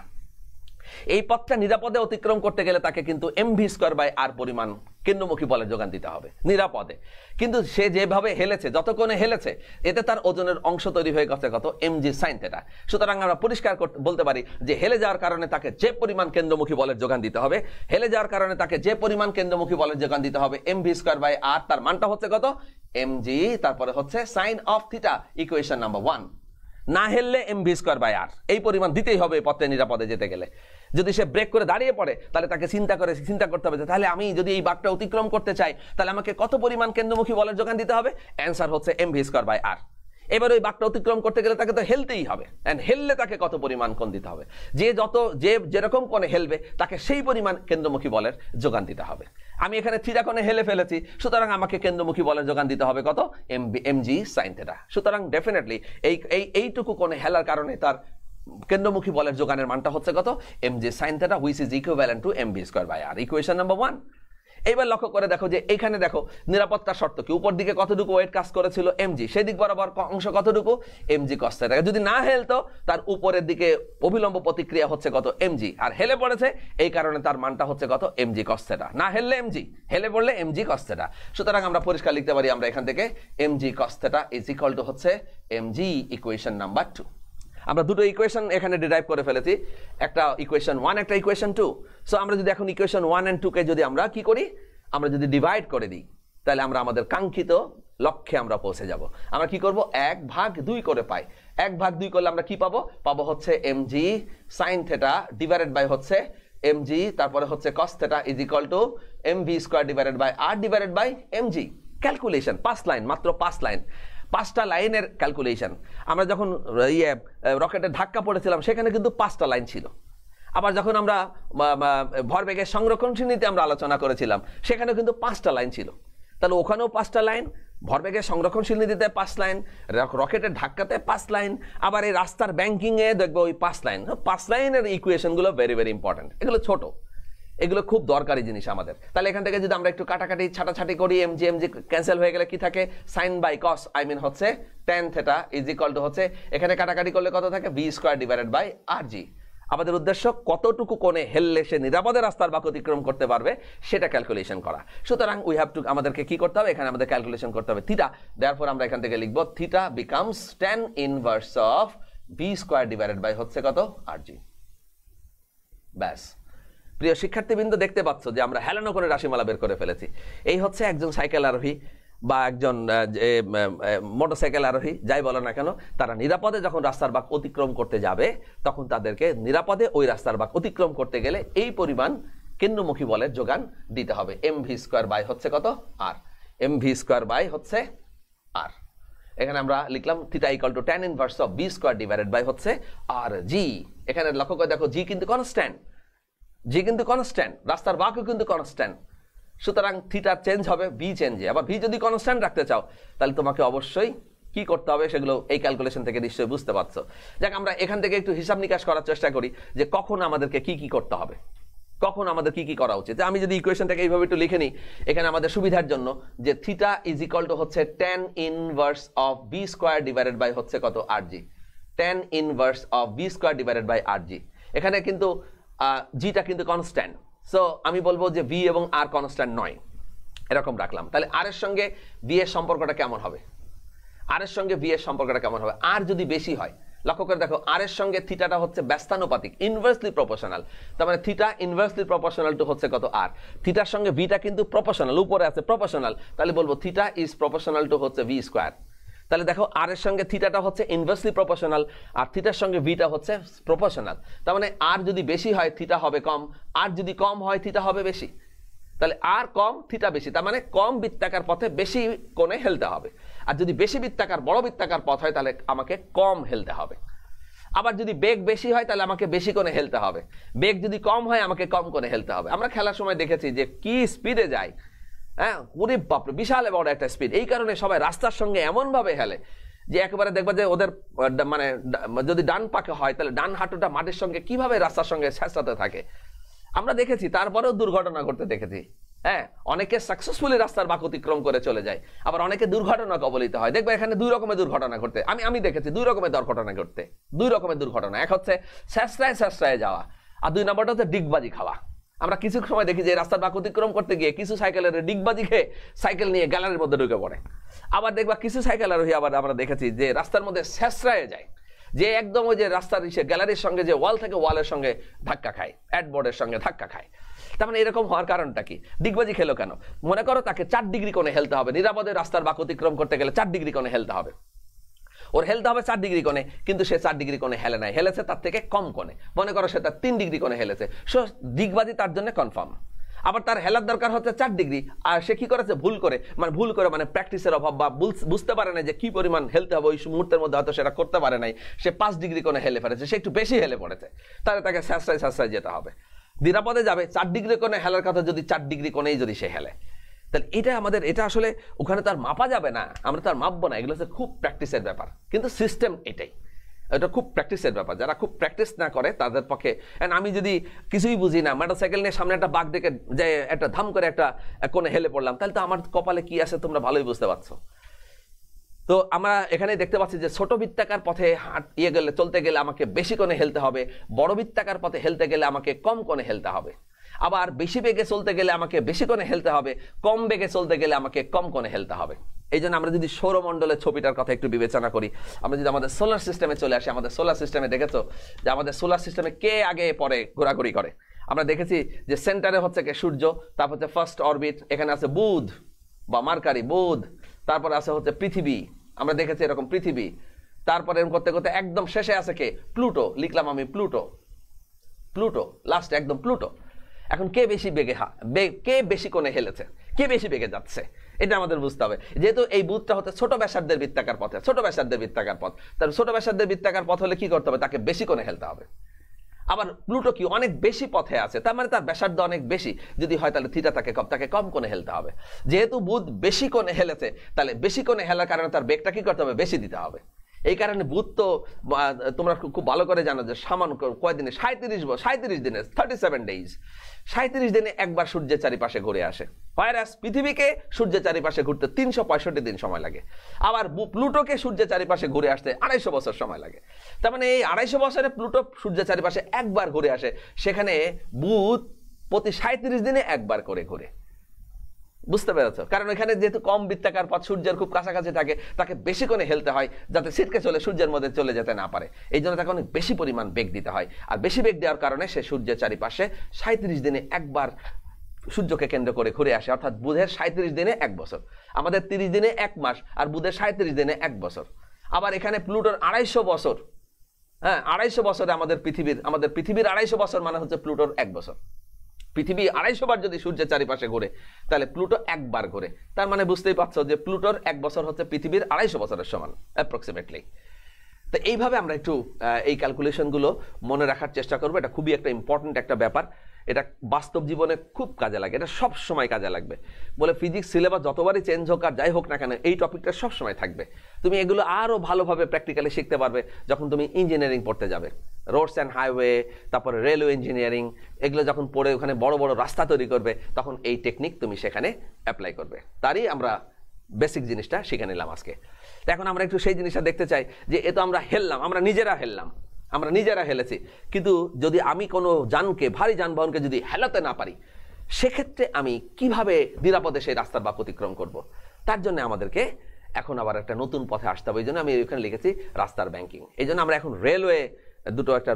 এই পথটা নিরাপদে অতিক্রম করতে গেলে তাকে কিন্তু mv²/r পরিমাণ কেন্দ্রমুখী বলের যোগান দিতে হবে নিরাপদে। কিন্তু সে যেভাবে হেলেছে, যতক্ষণে হেলেছে, এতে তার ওজনের অংশ তৈরি হয়ে গেছে কত, mg সাইন থিটা। সুতরাং আমরা পরিষ্কার বলতে পারি যে হেলে যাওয়ার কারণে তাকে যে পরিমাণ কেন্দ্রমুখী বলের যোগান দিতে হবে, হেলে যাওয়ার কারণে তাকে যে পরিমাণ কেন্দ্রমুখী বলের যোগান দিতে হবে mv²/r, তার মানটা হচ্ছে কত, mg তারপরে হচ্ছে sine of theta, equation number 1। না হেললে mv²/r এই পরিমাণ দিতেই হবে পথে নিরাপদে যেতে গেলে। যদি সে ব্রেক করে দাঁড়িয়ে পড়ে তাহলে তাকে চিন্তা করতে হবে তাহলে আমি যদি এই বাঁকটা অতিক্রম করতে চাই তাহলে আমাকে কত পরিমাণ কেন্দ্রমুখী বলের যোগান দিতে হবে। অ্যান্সার হচ্ছে mv²/r। এবার ওই বাঁকটা অতিক্রম করতে গেলে তাকে তো হেলতেই হবে, এন্ড হেললে তাকে কত পরিমাণ কোণ দিতে হবে, যে যেরকম কোণে হেলবে তাকে সেই পরিমাণ কেন্দ্রমুখী বলের যোগান দিতে হবে। আমি এখানে থিটা কোণে হেলে ফেলেছি, সুতরাং আমাকে কেন্দ্রমুখী বলের যোগান দিতে হবে কত, mg সাইন থিটা। সুতরাং ডেফিনেটলি এইটুকু কোণে হেলার কারণে তার কেন্দ্রমুখী বলের যোগানের মানটা হচ্ছে কত mg sin θ which is equivalent to mv square by r equation number 1 এবার লক্ষ্য করে দেখো যে এখানে দেখো নিরাপত্তার শর্ত কি উপর দিকে কতটুকু ওয়েট কাজ করেছিল mg সেই দিক বরাবর অংশ কতটুকু mg cos θ যদি না হেলতো তার উপরের দিকে অবিলম্ব প্রতিক্রিয়া হচ্ছে কত mg আর হেলে পড়েছে এই কারণে তার মানটা হচ্ছে কত mg cos θ না হেললে mg হেলে পড়লে mg cos θ সুতরাং আমরা পরিষ্কার লিখতে পারি আমরা এখান থেকে mg cos θ = হচ্ছে mg ইকুয়েশন নাম্বার 2 আমরা দুটো ইকুয়েশন এখানে ডিরাইভ করে ফেলেছি একটা ইকুয়েশন 1 একটা ইকুয়েশন 2 সো আমরা যদি এখন ইকুয়েশন 1 এন্ড 2 কে যদি আমরা কি করি আমরা যদি ডিভাইড করে দিই তাহলে আমরা আমাদের কাঙ্ক্ষিত লক্ষ্যে আমরা পৌঁছে যাব আমরা কি করব 1/2 করে পাই 1/2 করলে আমরা কি পাবো পাবো হচ্ছে mg sin θ ডিভাইডেড বাই হচ্ছে mg তারপরে হচ্ছে cos θ mv square divided by r divided by mg calculation 5 line মাত্র 5 লাইন 5টা লাইনের ক্যালকুলেশন আমরা যখন রকেটের ধাক্কা পড়েছিলাম সেখানে কিন্তু 5টা লাইন ছিল আবার যখন আমরা ভরবেগের সংরক্ষণশীল নীতি আমরা আলোচনা করেছিলাম সেখানে কিন্তু 5টা লাইন ছিল তাহলে ওখানেও 5টা লাইন ভরবেগের সংরক্ষণশীল নীতিতে 5 লাইন রকেটের ধাক্কাতে 5 লাইন আবার এই রাস্তার ব্যাংকিং এ দেখবো ওই 5 লাইন 5 লাইনের ইকুয়েশনগুলো ভেরি ভেরি ইম্পর্টেন্ট এগুলো ছোট এগুলো খুব দরকারি জিনিস আমাদের তাহলে এখান থেকে যদি আমরা একটু কাটাকাটি ছাটাছাটি করি mg ক্যান্সেল হয়ে গেলে কি থাকে sin by cos I mean হচ্ছে tan θ হচ্ছে এখানে কাটাকাটি করলে কত থাকে v square divided by rg আমাদের উদ্দেশ্য কতটুকু কোণে হেললে সে নিরাপদে রাস্তার বাক অতিক্রম করতে পারবে সেটা ক্যালকুলেশন করা সুতরাং উই হ্যাভ টু আমাদেরকে কি করতে হবে এখানে আমাদের ক্যালকুলেশন করতে হবে থিটা দেয়ারফর আমরা এখান থেকে লিখব theta becomes tan inverse of v square divided by হচ্ছে কত rg ব্যাস প্রিয় শিক্ষার্থীবৃন্দ দেখতে পাচ্ছ যে আমরা হেলানো করে রাশিমালা বের করে ফেলেছি এই হচ্ছে একজন সাইকেল আরোহী বা একজন মোটরসাইকেল আরোহী যাই বলো না কেন তারা নিরাপদে যখন রাস্তার বাক অতিক্রম করতে যাবে তখন তাদেরকে নিরাপদে ওই রাস্তার বাক অতিক্রম করতে গেলে এই পরিমাণ কেন্দ্রমুখী বলের যোগান দিতে হবে mv স্কয়ার বাই হচ্ছে কত r mv স্কয়ার বাই হচ্ছে r এখানে আমরা লিখলাম theta = tan inverse of v square divided by হচ্ছে rg এখানে লক্ষ্য করে দেখো g কিন্তু কনস্ট্যান্ট g কিন্তু কনস্ট্যান্ট রাস্তার বাকও কিন্তু কনস্ট্যান্ট সুতরাং থিটা চেঞ্জ হবে v চেঞ্জে আবার v যদি কনস্ট্যান্ট রাখতে চাও তাহলে তোমাকে অবশ্যই কি করতে হবে সেগুলো এই ক্যালকুলেশন থেকে নিশ্চয়ই বুঝতে পারছো যাক আমরা এখান থেকে একটু হিসাব নিকাশ করার চেষ্টা করি যে কখন আমাদেরকে কি কি করতে হবে কখন আমাদের কি কি করা উচিত আমি যদি ইকুয়েশনটাকে এইভাবে একটু লিখে নিই এখানে আমাদের সুবিধার জন্য যে থিটা = হচ্ছে tan inverse of v square divided by হচ্ছে কত rg tan inverse of v square divided by rg এখানে কিন্তু জিটা কিন্তু কনস্ট্যান্ট সো আমি বলবো যে v এবং r কনস্ট্যান্ট নয় এরকম রাখলাম তাহলে r এর সঙ্গে v এর সম্পর্কটা কেমন হবে r এর সঙ্গে v এর সম্পর্কটা কেমন হবে r যদি বেশি হয় লক্ষ্য করে দেখো r এর সঙ্গে থিটাটা হচ্ছে ব্যস্তানুপাতিক ইনভার্সলি প্রপোর্শনাল তার মানে থিটা ইনভার্সলি প্রপোর্শনাল টু হচ্ছে কত r থিটার সঙ্গে vটা কিন্তু প্রপোর্শনাল উপরে আছে প্রপোর্শনাল তাহলে বলবো থিটা ইজ প্রপোর্শনাল টু হচ্ছে v স্কয়ার তাহলে দেখো r এর সঙ্গে থিটাটা হচ্ছে ইনভার্সলি প্রপোর্শনাল আর থিটার সঙ্গে vটা হচ্ছে প্রপোর্শনাল তার মানে r যদি বেশি হয় থিটা হবে কম r যদি কম হয় থিটা হবে বেশি তাহলে r কম থিটা বেশি তার মানে কম বৃত্তাকার পথে বেশি কোণে হেলতে হবে আর যদি বেশি বৃত্তাকার বড় বৃত্তাকার পথ হয় তাহলে আমাকে কম হেলতে হবে আবার যদি বেগ বেশি হয় তাহলে আমাকে বেশি কোণে হেলতে হবে বেগ যদি কম হয় আমাকে কম কোণে হেলতে হবে আমরা খেলার সময় দেখেছি যে কি স্পিডে যায় হ্যাঁ ওরে বাপরে বিশাল বড় একটা স্পিড এই কারণে সবাই রাস্তার সঙ্গে এমন ভাবে হেলে যে একেবারে দেখবা যে ওদের মানে যদি ডান পাকে হয় তাহলে ডান হাঁটুটা মাটির সঙ্গে কিভাবে রাস্তার সঙ্গে ছেঁচড়াতে থাকে আমরা দেখেছি তারপরেও দুর্ঘটনা ঘটতে দেখেছি হ্যাঁ অনেকে সাকসেসফুলি রাস্তার বাক অতিক্রম করে চলে যায় আবার অনেকে দুর্ঘটনা কবলিত হয় দেখবে এখানে দুই রকমের দুর্ঘটনা ঘটতে আমি দেখেছি দুই রকমের দুর্ঘটনা এক হচ্ছে ছেঁচড়ায় যাওয়া আর দুই নম্বরটা হচ্ছে ডিগবাজি খাওয়া আমরা কিছু সময় দেখি যে রাস্তার বাক অতিক্রম করতে গিয়ে কিছু সাইকেলের ডিগবাজি খেয়ে সাইকেল নিয়ে গ্যালারির মধ্যে ঢুকে পড়ে আবার দেখবা কিছু সাইকেল আরোহী আবার আমরা দেখেছি যে রাস্তার মধ্যে ছেঁচড়ায় যায় যে একদম ওই যে রাস্তার গ্যালারির সঙ্গে যে ওয়াল থেকে ওয়ালের সঙ্গে ধাক্কা খায় অ্যাডবোর্ডের সঙ্গে ধাক্কা খায় তার মানে এরকম হওয়ার কারণটা কি ডিগবাজি খেলো কেন মনে করো তাকে 4 ডিগ্রি কোণে হেলতে হবে নিরাপদে রাস্তার বাক অতিক্রম করতে গেলে 4 ডিগ্রি কোণে হেলতে হবে ওর হেলতে হবে 4 ডিগ্রি কোণে কিন্তু সে 4 ডিগ্রি কোণে হেলে নাই হেলেছে তার থেকে কম কোণে মনে করো সে তার 3 ডিগ্রি কোণে হেলেছে সো ডিগবাজি তার জন্য কনফার্ম আবার তার হেলার দরকার হচ্ছে 4 ডিগ্রি আর সে কি করেছে ভুল করে মানে প্র্যাকটিসের অভাব বা বুঝতে পারে না যে কি পরিমাণ হেলতে হবে ওই মুহূর্তের মধ্যে হয়তো সেটা করতে পারে নাই সে 5 ডিগ্রি কোণে হেলে ফেলেছে সে একটু বেশি হেলে পড়েছে তাহলে তাকে ছেঁচড়ায় যেতে হবে নিরাপদে যাবে 4 ডিগ্রি কোণে হেলার কথা যদি 4 ডিগ্রি কোণেই যদি সে হেলে তাহলে এটা আসলে ওখানে তার মাপা যাবে না আমরা তার মাপবো না এগুলো হচ্ছে খুব প্র্যাকটিসের ব্যাপার কিন্তু সিস্টেম এটাই এটা খুব প্র্যাকটিসের ব্যাপার, যারা খুব প্র্যাকটিস না করে তাদের পক্ষে। আমি যদি কিছুই বুঝি না, মোটরসাইকেল নিয়ে সামনে একটা বাঘ দেখে যে একটা ধাম করে একটা কোণে হেলে পড়লাম, তাহলে তো আমার কপালে কি আছে তোমরা ভালোই বুঝতে পারছো। তো আমরা এখানে দেখতে পাচ্ছি যে ছোট বৃত্তাকার পথে চলতে গেলে আমাকে বেশি কোণে হেলতে হবে, বড় বৃত্তাকার পথে হেলতে গেলে আমাকে কম কোণে হেলতে হবে। আবার বেশি বেগে চলতে গেলে আমাকে বেশি কোণে হেলতে হবে, কম বেগে চলতে গেলে আমাকে কম কোণে হেলতে হবে। এই জন্য আমরা যদি সৌরমণ্ডলের ছবিটার কথা একটু বিবেচনা করি, আমরা যদি আমাদের সোলার সিস্টেমে চলে আসি, আমাদের সোলার সিস্টেমে দেখেছো যে আমাদের সোলার সিস্টেমে কে আগে পরে ঘোরাঘুরি করে। আমরা দেখেছি যে সেন্টারে হচ্ছে কে সূর্য, তারপর হচ্ছে ফার্স্ট অরবিট, এখানে আছে বুধ বা মার্কারি, বুধ, তারপরে আছে হচ্ছে পৃথিবী, আমরা দেখেছি এরকম পৃথিবী, তারপরে এরকম করতে করতে একদম শেষে আছে কে, প্লুটো, লিখলাম আমি প্লুটো, প্লুটো লাস্ট একদম প্লুটো। এখন কে বেশি বেগে কে বেশি কোণে হেলেছে, কে বেশি বেগে যাচ্ছে, এটা আমাদের বুঝতে হবে। যেহেতু এই বুধটা হচ্ছে ছোট ব্যাসার্ধের বৃত্তাকার পথে, ছোট ব্যাসার্ধের বৃত্তাকার পথ, তার ছোট ব্যাসার্ধের বৃত্তাকার পথ হলে কি করতে হবে, তাকে বেশি কোণে হেলতে হবে। আবার প্লুটো কি অনেক বেশি পথে আছে, তার মানে তার ব্যাসার্ধ অনেক বেশি যদি হয়, তাহলে থিটা তাকে কম কোণে হেলতে হবে। যেহেতু বুধ বেশি কোণে হেলেছে, তাহলে বেশি কোণে হেলার কারণে তার বেগটা কি করতে হবে, বেশি দিতে হবে। এই কারণে বুধ তো তোমরা খুব ভালো করে জানো যে সামান্য কয়দিনে 37 দিনে 37 ডেজ, 37 দিনে একবার সূর্যের চারিপাশে ঘুরে আসে। ভাইরাস পৃথিবীকে সূর্যের চারিপাশে ঘুরতে 365 দিন সময় লাগে। আবার প্লুটোকে সূর্যের চারিপাশে ঘুরে আসতে 250 বছর সময় লাগে। তার মানে এই 250 বছরে প্লুটো সূর্যের চারিপাশে একবার ঘুরে আসে, সেখানে বুধ প্রতি 37 দিনে একবার করে ঘুরে। বুঝতে পেরেছ? কারণ এখানে যেহেতু কম বৃত্তাকার পথ, সূর্যের খুব কাছাকাছি থাকে, তাকে বেশি কোণে হেলতে হয় যাতে ছিটকে চলে সূর্যের মধ্যে চলে যেতে না পারে। এই জন্য তাকে অনেক বেশি পরিমাণ বেগ দিতে হয়। আর বেশি বেগ দেওয়ার কারণে সে সূর্যের চারিপাশে 37 দিনে একবার সূর্যকে কেন্দ্র করে ঘুরে আসে। অর্থাৎ বুধের 37 দিনে 1 বছর, আমাদের 30 দিনে 1 মাস, আর বুধের 37 দিনে 1 বছর। আবার এখানে প্লুটোর 250 বছর, হ্যাঁ 250 বছরে আমাদের পৃথিবীর 250 বছর মানে হচ্ছে প্লুটোর 1 বছর। পৃথিবী 250 বার যদি সূর্যের চারিপাশে ঘুরে, তাহলে প্লুটো একবার ঘুরে। তার মানে বুঝতেই পারছো যে প্লুটোর 1 বছর হচ্ছে পৃথিবীর 250 বছরের সমান অ্যাপ্রক্সিমেটলি। তো এইভাবে আমরা একটু এই ক্যালকুলেশনগুলো মনে রাখার চেষ্টা করবো। এটা খুবই একটা ইম্পর্টেন্ট একটা ব্যাপার, এটা বাস্তব জীবনে খুব কাজে লাগে, এটা সব সময় কাজে লাগবে। বলে ফিজিক্স সিলেবাস যতবারই চেঞ্জ হোক আর যাই হোক না কেন, এই টপিকটা সব সময় থাকবে। তুমি এগুলো আরো ভালোভাবে প্র্যাকটিক্যালি শিখতে পারবে যখন তুমি ইঞ্জিনিয়ারিং পড়তে যাবে, রোডস অ্যান্ড হাইওয়ে, তারপরে রেলওয়ে ইঞ্জিনিয়ারিং, এগুলো যখন পড়ে ওখানে বড় বড় রাস্তা তৈরি করবে, তখন এই টেকনিক তুমি সেখানে অ্যাপ্লাই করবে। তারই আমরা বেসিক জিনিসটা শিখে নিলাম আজকে। এখন আমরা একটু সেই জিনিসটা দেখতে চাই যে এ তো আমরা হেললাম, আমরা নিজেরা হেলেছি, কিন্তু যদি আমি কোনো ভারী যানবাহনকে যদি হেলাতে না পারি, সেক্ষেত্রে আমি কিভাবে নিরাপদে সেই রাস্তার বাঁক অতিক্রম করব? তার জন্য আমাদেরকে এখন আবার একটা নতুন পথে আসতে হবে। এই জন্য আমি এখানে লিখেছি রাস্তার ব্যাংকিং। এই জন্য আমরা এখন রেলওয়ে দুটো একটা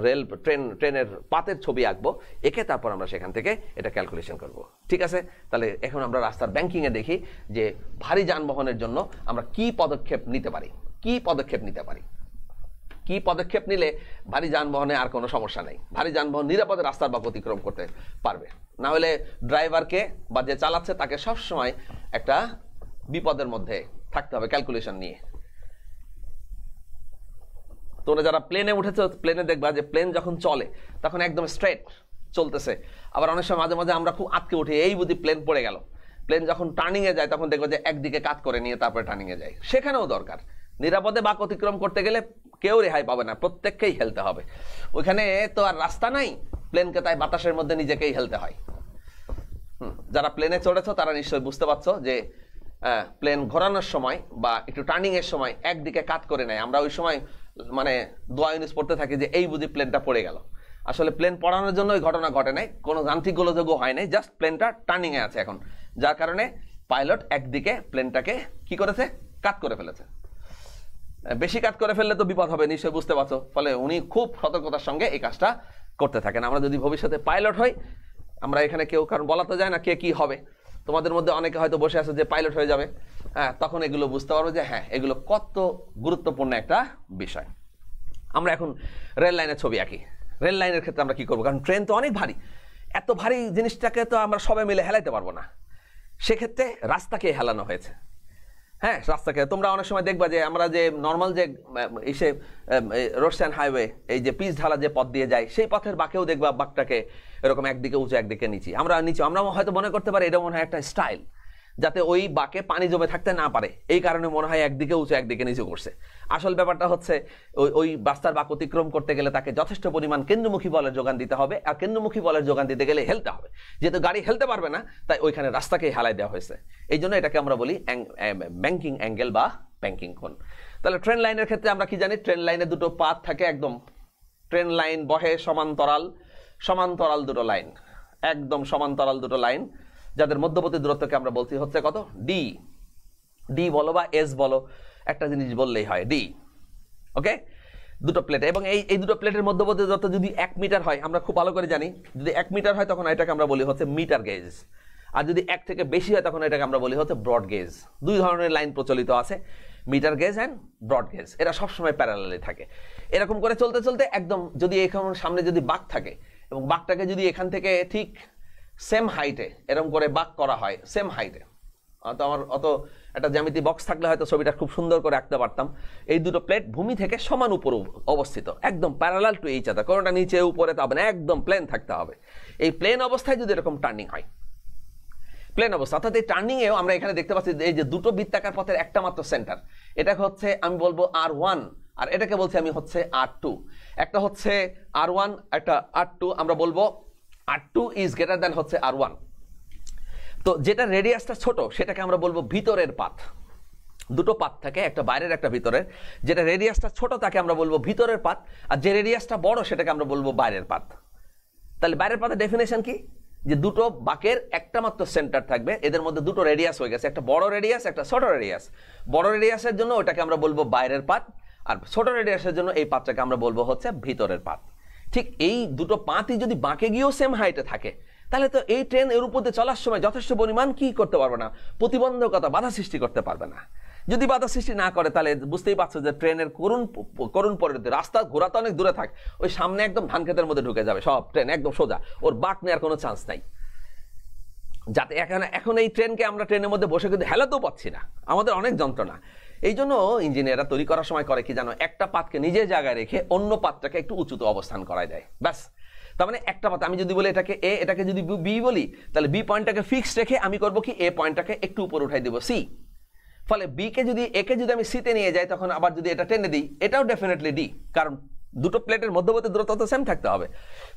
ট্রেনের পাতের ছবি আঁকবো, এঁকে তারপর আমরা সেখান থেকে এটা ক্যালকুলেশন করব। ঠিক আছে? তাহলে এখন আমরা রাস্তার ব্যাংকিং এ দেখি যে ভারী যানবাহনের জন্য আমরা কি পদক্ষেপ নিতে পারি, কি পদক্ষেপ নিলে ভারী যানবাহনে আর কোনো সমস্যা নেই, ভারী যানবাহন নিরাপদে রাস্তার বাঁক অতিক্রম করতে পারবে। না হলে ড্রাইভারকে বা যে চালাচ্ছে তাকে সবসময় একটা বিপদের মধ্যে থাকতে হবে ক্যালকুলেশন নিয়ে। তোমরা যারা প্লেনে উঠেছো, প্লেনে দেখবা যে প্লেন যখন চলে তখন একদম স্ট্রেট চলতেছে। আবার অনেক সময় মাঝে মাঝে আমরা খুব আটকে উঠি, এই বুঝি প্লেন পড়ে গেল। প্লেন যখন টার্নিং এ যায় তখন দেখবো যে একদিকে কাত করে নিয়ে তারপরে টার্নিং এ যায়। সেখানেও দরকার, নিরাপদে বাঁক অতিক্রম করতে গেলে কেউ রেহাই পাবে না, প্রত্যেককেই হেলতে হবে। ওইখানে তো আর রাস্তা নাই, প্লেনকে তাই বাতাসের মধ্যে নিজেকেই হেলতে হয়। যারা প্লেনে চড়েছো তারা নিশ্চয়ই বুঝতে পারছো যে প্লেন ঘোরানোর সময় বা একটু টার্নিং এর সময় একদিকে কাত করে নেয়। আমরা ওই সময় মানে দোয়া ইউনিস পড়তে থাকি যে এই বুঝি প্লেনটা পড়ে গেল। আসলে প্লেন পড়ানোর জন্য ওই ঘটনা ঘটে নাই, কোনো যান্ত্রিক গোলযোগ হয় নাই, জাস্ট প্লেনটা টার্নিং এ আছে এখন, যার কারণে পাইলট একদিকে প্লেনটাকে কি করেছে, কাত করে ফেলেছে। বেশি কাট করে ফেললে তো বিপদ হবে, নিশ্চয়ই বুঝতে পারছো। ফলে উনি খুব সতর্কতার সঙ্গে এই কাজটা করতে থাকেন। আমরা যদি ভবিষ্যতে পাইলট হই, আমরা এখানে কেউ, কারণ বলা তো যায় না কে কি হবে, তোমাদের মধ্যে অনেকে হয়তো বসে আছে যে পাইলট হয়ে যাবে, হ্যাঁ, তখন এগুলো বুঝতে পারবো যে হ্যাঁ এগুলো কত গুরুত্বপূর্ণ একটা বিষয়। আমরা এখন রেল লাইনের ছবি আঁকি। রেল লাইনের ক্ষেত্রে আমরা কি করবো, কারণ ট্রেন তো অনেক ভারী, এত ভারী জিনিসটাকে তো আমরা সবাই মিলে হেলাইতে পারবো না, সেক্ষেত্রে রাস্তাকে হেলানো হয়েছে। হ্যাঁ, রাস্তাকে তোমরা অনেক সময় দেখবা যে আমরা যে নর্মাল যে এসে রোডস অ্যান্ড হাইওয়ে, এই যে পিচ ঢালা যে পথ দিয়ে যায়, সেই পথের বাঁকেও দেখবা বাঁকটাকে এরকম একদিকে উঁচু একদিকে নিচে, আমরা হয়তো মনে করতে পারি এটা মনে হয় একটা স্টাইল, যাতে ওই বাঁকে পানি জমে থাকতে না পারে, এই কারণে মনে হয় একদিকে উঁচু একদিকে নিচু করছে। আসল ব্যাপারটা হচ্ছে ওই রাস্তার বাঁক অতিক্রম করতে গেলে তাকে যথেষ্ট পরিমাণ কেন্দ্রমুখী বলের যোগান দিতে হবে, আর কেন্দ্রমুখী বলের যোগান দিতে গেলে হেলতে হবে। যেহেতু গাড়ি হেলতে পারবে না, তাই ওইখানে রাস্তাকে হেলাই দেওয়া হয়েছে। এই জন্য এটাকে আমরা বলি ব্যাংকিং অ্যাঙ্গেল বা ব্যাংকিং কোণ। তাহলে ট্রেন লাইনের ক্ষেত্রে আমরা কি জানি, ট্রেন লাইনে দুটো পাত থাকে, একদম ট্রেন লাইন বহে সমান্তরাল দুটো লাইন, একদম সমান্তরাল দুটো লাইন, যাদের মধ্যবর্তী দূরত্বকে আমরা বলছি হচ্ছে কত, ডি। ডি বলো বা এস বলো, একটা জিনিস বললেই হয়, ডি। ওকে, দুটো প্লেট, এবং এই দুটো প্লেটের মধ্যবর্তী দূরত্ব যদি 1 মিটার হয়, আমরা খুব ভালো করে জানি, যদি 1 মিটার হয় তখন এটাকে আমরা বলি হচ্ছে মিটার গেজ, আর যদি 1 থেকে বেশি হয় তখন এটাকে আমরা বলি হচ্ছে ব্রড গেজ। দুই ধরনের লাইন প্রচলিত আছে, metre gauge and broad gauge. এরা সবসময় প্যারালালে থাকে। এরকম করে চলতে চলতে একদম যদি এখানে সামনে যদি বাঁক থাকে, এবং বাঁকটাকে যদি এখান থেকে ঠিক সেম হাইটে এরকম করে বাঁক করা হয়, সেম হাইটে, তো আমার অত একটা জ্যামিতি বক্স থাকলে হয়তো ছবিটা খুব সুন্দর করে আঁকতে পারতাম। এই দুটো প্লেট ভূমি থেকে সমান উপরে অবস্থিত, একদম প্যারালাল টু এইচ আদার, কোনোটা নিচে উপরে তা হবে না, একদম প্লেন থাকতে হবে। এই প্লেন অবস্থায় যদি এরকম টার্নিং হয়, প্লেন অবস্থা, অর্থাৎ এই টার্নিং এও আমরা এখানে দেখতে পাচ্ছি এই যে দুটো বৃত্তাকার পথের একটা মাত্র সেন্টার, এটা হচ্ছে আমি বলবো R1, আর এটাকে বলছি আমি হচ্ছে R2। একটা হচ্ছে R1, একটা R2, আমরা বলবো R2 ইজ গ্রেটার দ্যান হচ্ছে R1। তো যেটা রেডিয়াসটা ছোট সেটাকে আমরা বলবো ভিতরের পাত। দুটো পাত থাকে, একটা বাইরের একটা ভিতরের, যেটা রেডিয়াসটা ছোট তাকে আমরা বলবো ভিতরের পাত, আর যে রেডিয়াসটা বড় সেটাকে আমরা বলবো বাইরের পাত। তাহলে বাইরের পাতের ডেফিনেশন কি, যে দুটো বাঁকের একটা মাত্র সেন্টার থাকবে, এদের মধ্যে দুটো রেডিয়াস হয়ে গেছে, একটা বড় রেডিয়াস একটা ছোট রেডিয়াস। বড় রেডিয়াসের জন্য ওটাকে আমরা বলবো বাইরের পাত, আর ছোট রেডিয়াসের জন্য এই পাতটাকে আমরা বলবো হচ্ছে ভিতরের পাত। ঠিক এই দুটো পাতই যদি বাঁকে গিয়েও সেম হাইটে থাকে, তাহলে তো এই ট্রেন এর উপর দিয়ে চলার সময় যথেষ্ট পরিমাণ কি করতে পারবে না, প্রতিবন্ধকতা, বাধা সৃষ্টি করতে পারবে না। যদি বাধা সৃষ্টি না করে তাহলে বুঝতেই পারছো যে ট্রেনের করুণ পরিণতি, রাস্তা ঘোরা তো অনেক দূরে থাক, ওই সামনে একদম ধান ক্ষেতের মধ্যে ঢুকে যাবে সব ট্রেন, একদম সোজা, ওর বাঁক নেওয়ার কোনো চান্স নাই। যাতে এখন এই ট্রেনকে আমরা ট্রেনের মধ্যে বসে কিন্তু হেলাতেও পাচ্ছি না, আমাদের অনেক যন্ত্রণা। এই জন্য ইঞ্জিনিয়াররা তৈরি করার সময় করে কি জানো, একটা পাতকে নিজের জায়গায় রেখে অন্য পাতটাকে একটু উঁচুতে অবস্থান করায় দেয়, ব্যাস। তার মানে একটা পাত, আমি যদি বলি এটাকে এ, এটাকে যদি বি বলি, তাহলে বি পয়েন্টটাকে ফিক্সড রেখে আমি করবো কি, এ পয়েন্টটাকে একটু উপরে উঠাই দেবো সি। ফলে বি কে যদি, এ কে যদি আমি সিতে নিয়ে যাই, তখন আবার যদি এটা টেনে দিই, এটাও ডেফিনেটলি ডি, কারণ দুটো প্লেটের মধ্যবর্তী দূরত্ব তো সেম থাকতে হবে।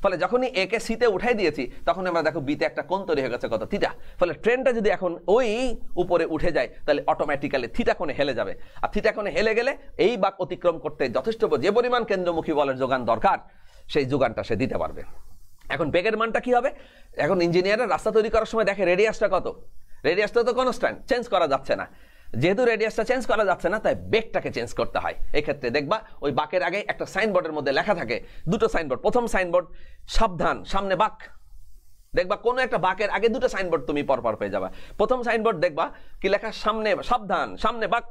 ফলে যখনই এ কে সিতে উঠাই দিয়েছি, তখন আমরা দেখো বিতে একটা কোণ তৈরি হয়ে গেছে কত, থিটা। ফলে ট্রেনটা যদি এখন ওই উপরে উঠে যায়, তাহলে অটোমেটিক্যালি থিটা কোণে হেলে যাবে, আর থিটা কোণে হেলে গেলে এই বাঁক অতিক্রম করতে যথেষ্ট যে পরিমাণ কেন্দ্রমুখী বলের যোগান দরকার, সেই যোগানটা সে দিতে পারবে। এখন বেগের মানটা কি হবে, এখন ইঞ্জিনিয়াররা রাস্তা তৈরি করার সময় দেখে রেডিয়াসটা কত, রেডিয়াসটা তো কনস্ট্যান্ট, চেঞ্জ করা যাচ্ছে না। যেহেতু রেডিয়াসটা চেঞ্জ করা যাচ্ছে না, তাই বেগটাকে চেঞ্জ করতে হয়। এই ক্ষেত্রে দেখবা ওই বাঁকের আগে একটা সাইনবোর্ডের মধ্যে লেখা থাকে, দুটো সাইনবোর্ড, প্রথম সাইনবোর্ড সাবধান সামনে বাঁক, দেখবা কোনো একটা বাঁকের আগে দুটো সাইনবোর্ড তুমি পরপর পেয়ে যাবা। প্রথম সাইনবোর্ড দেখবা কি লেখা, সামনে সাবধান সামনে বাঁক।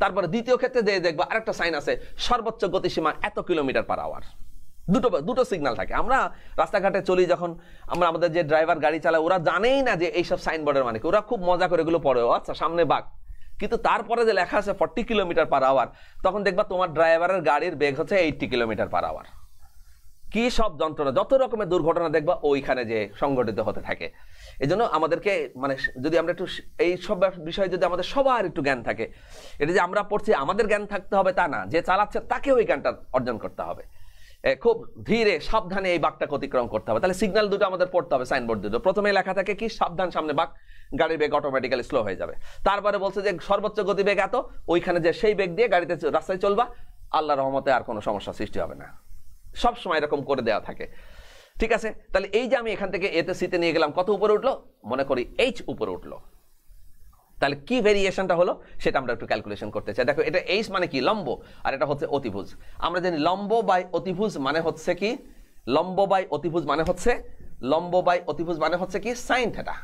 তারপরে দ্বিতীয় ক্ষেত্রে দেখবা আরেকটা সাইন আছে, সর্বোচ্চ গতিসীমা এত কিলোমিটার/আওয়ার। দুটো সিগন্যাল থাকে। আমরা রাস্তাঘাটে চলি যখন, আমরা আমাদের যে ড্রাইভার গাড়ি চালায় ওরা জানেই না যে এইসব সাইনবোর্ডের মানে কি, ওরা খুব মজা করে এগুলো পড়ে, আচ্ছা সামনে বাঁক, কিন্তু তারপরে যে লেখা আছে 40 কিলোমিটার/আওয়ার, তখন দেখবা তোমার ড্রাইভারের গাড়ির বেগ হচ্ছে 80 কিলোমিটার/আওয়ার। কি সব যন্ত্রণা, যত রকমের দুর্ঘটনা দেখবা ওইখানে যে সংঘটিত হতে থাকে। এই জন্য আমাদেরকে মানে যদি আমরা একটু এই সব বিষয়ে যদি আমাদের সবার একটু জ্ঞান থাকে, এটা যে আমরা পড়ছি আমাদের জ্ঞান থাকতে হবে তা না, যে চালাচ্ছে তাকেও এই জ্ঞানটা অর্জন করতে হবে। খুব ধীরে সাবধানে এই বাঁকটাকে অতিক্রম করতে হবে। তাহলে সিগন্যাল দুটো আমাদের পড়তে হবে, সাইনবোর্ড দুটো। প্রথমে লেখা থাকে কি, সাবধান সামনে বাঁক, গাড়ির বেগ অটোমেটিক্যালি স্লো হয়ে যাবে। তারপরে বলছে যে সর্বোচ্চ গতিবেগ এত, ওইখানে যে সেই বেগ দিয়ে গাড়িতে রাস্তায় চলবা, আল্লাহর রহমতে আর কোনো সমস্যা সৃষ্টি হবে না। সব সময় এরকম করে দেওয়া থাকে, ঠিক আছে। তাহলে এই যে আমি এখান থেকে এতে সিতে নিয়ে গেলাম, কত উপরে উঠলো, মনে করি এইচ উপরে উঠলো, তাহলে কি ভেরিয়েশনটা হলো সেটা আমরা একটু ক্যালকুলেশন করতে চাই। দেখো এটা এইচ মানে কি, লম্ব, আর এটা হচ্ছে অতিভুজ। আমরা জানি লম্ব বাই অতিভুজ মানে হচ্ছে কি, লম্ব বাই অতিভুজ মানে হচ্ছে কি সাইন থিটা।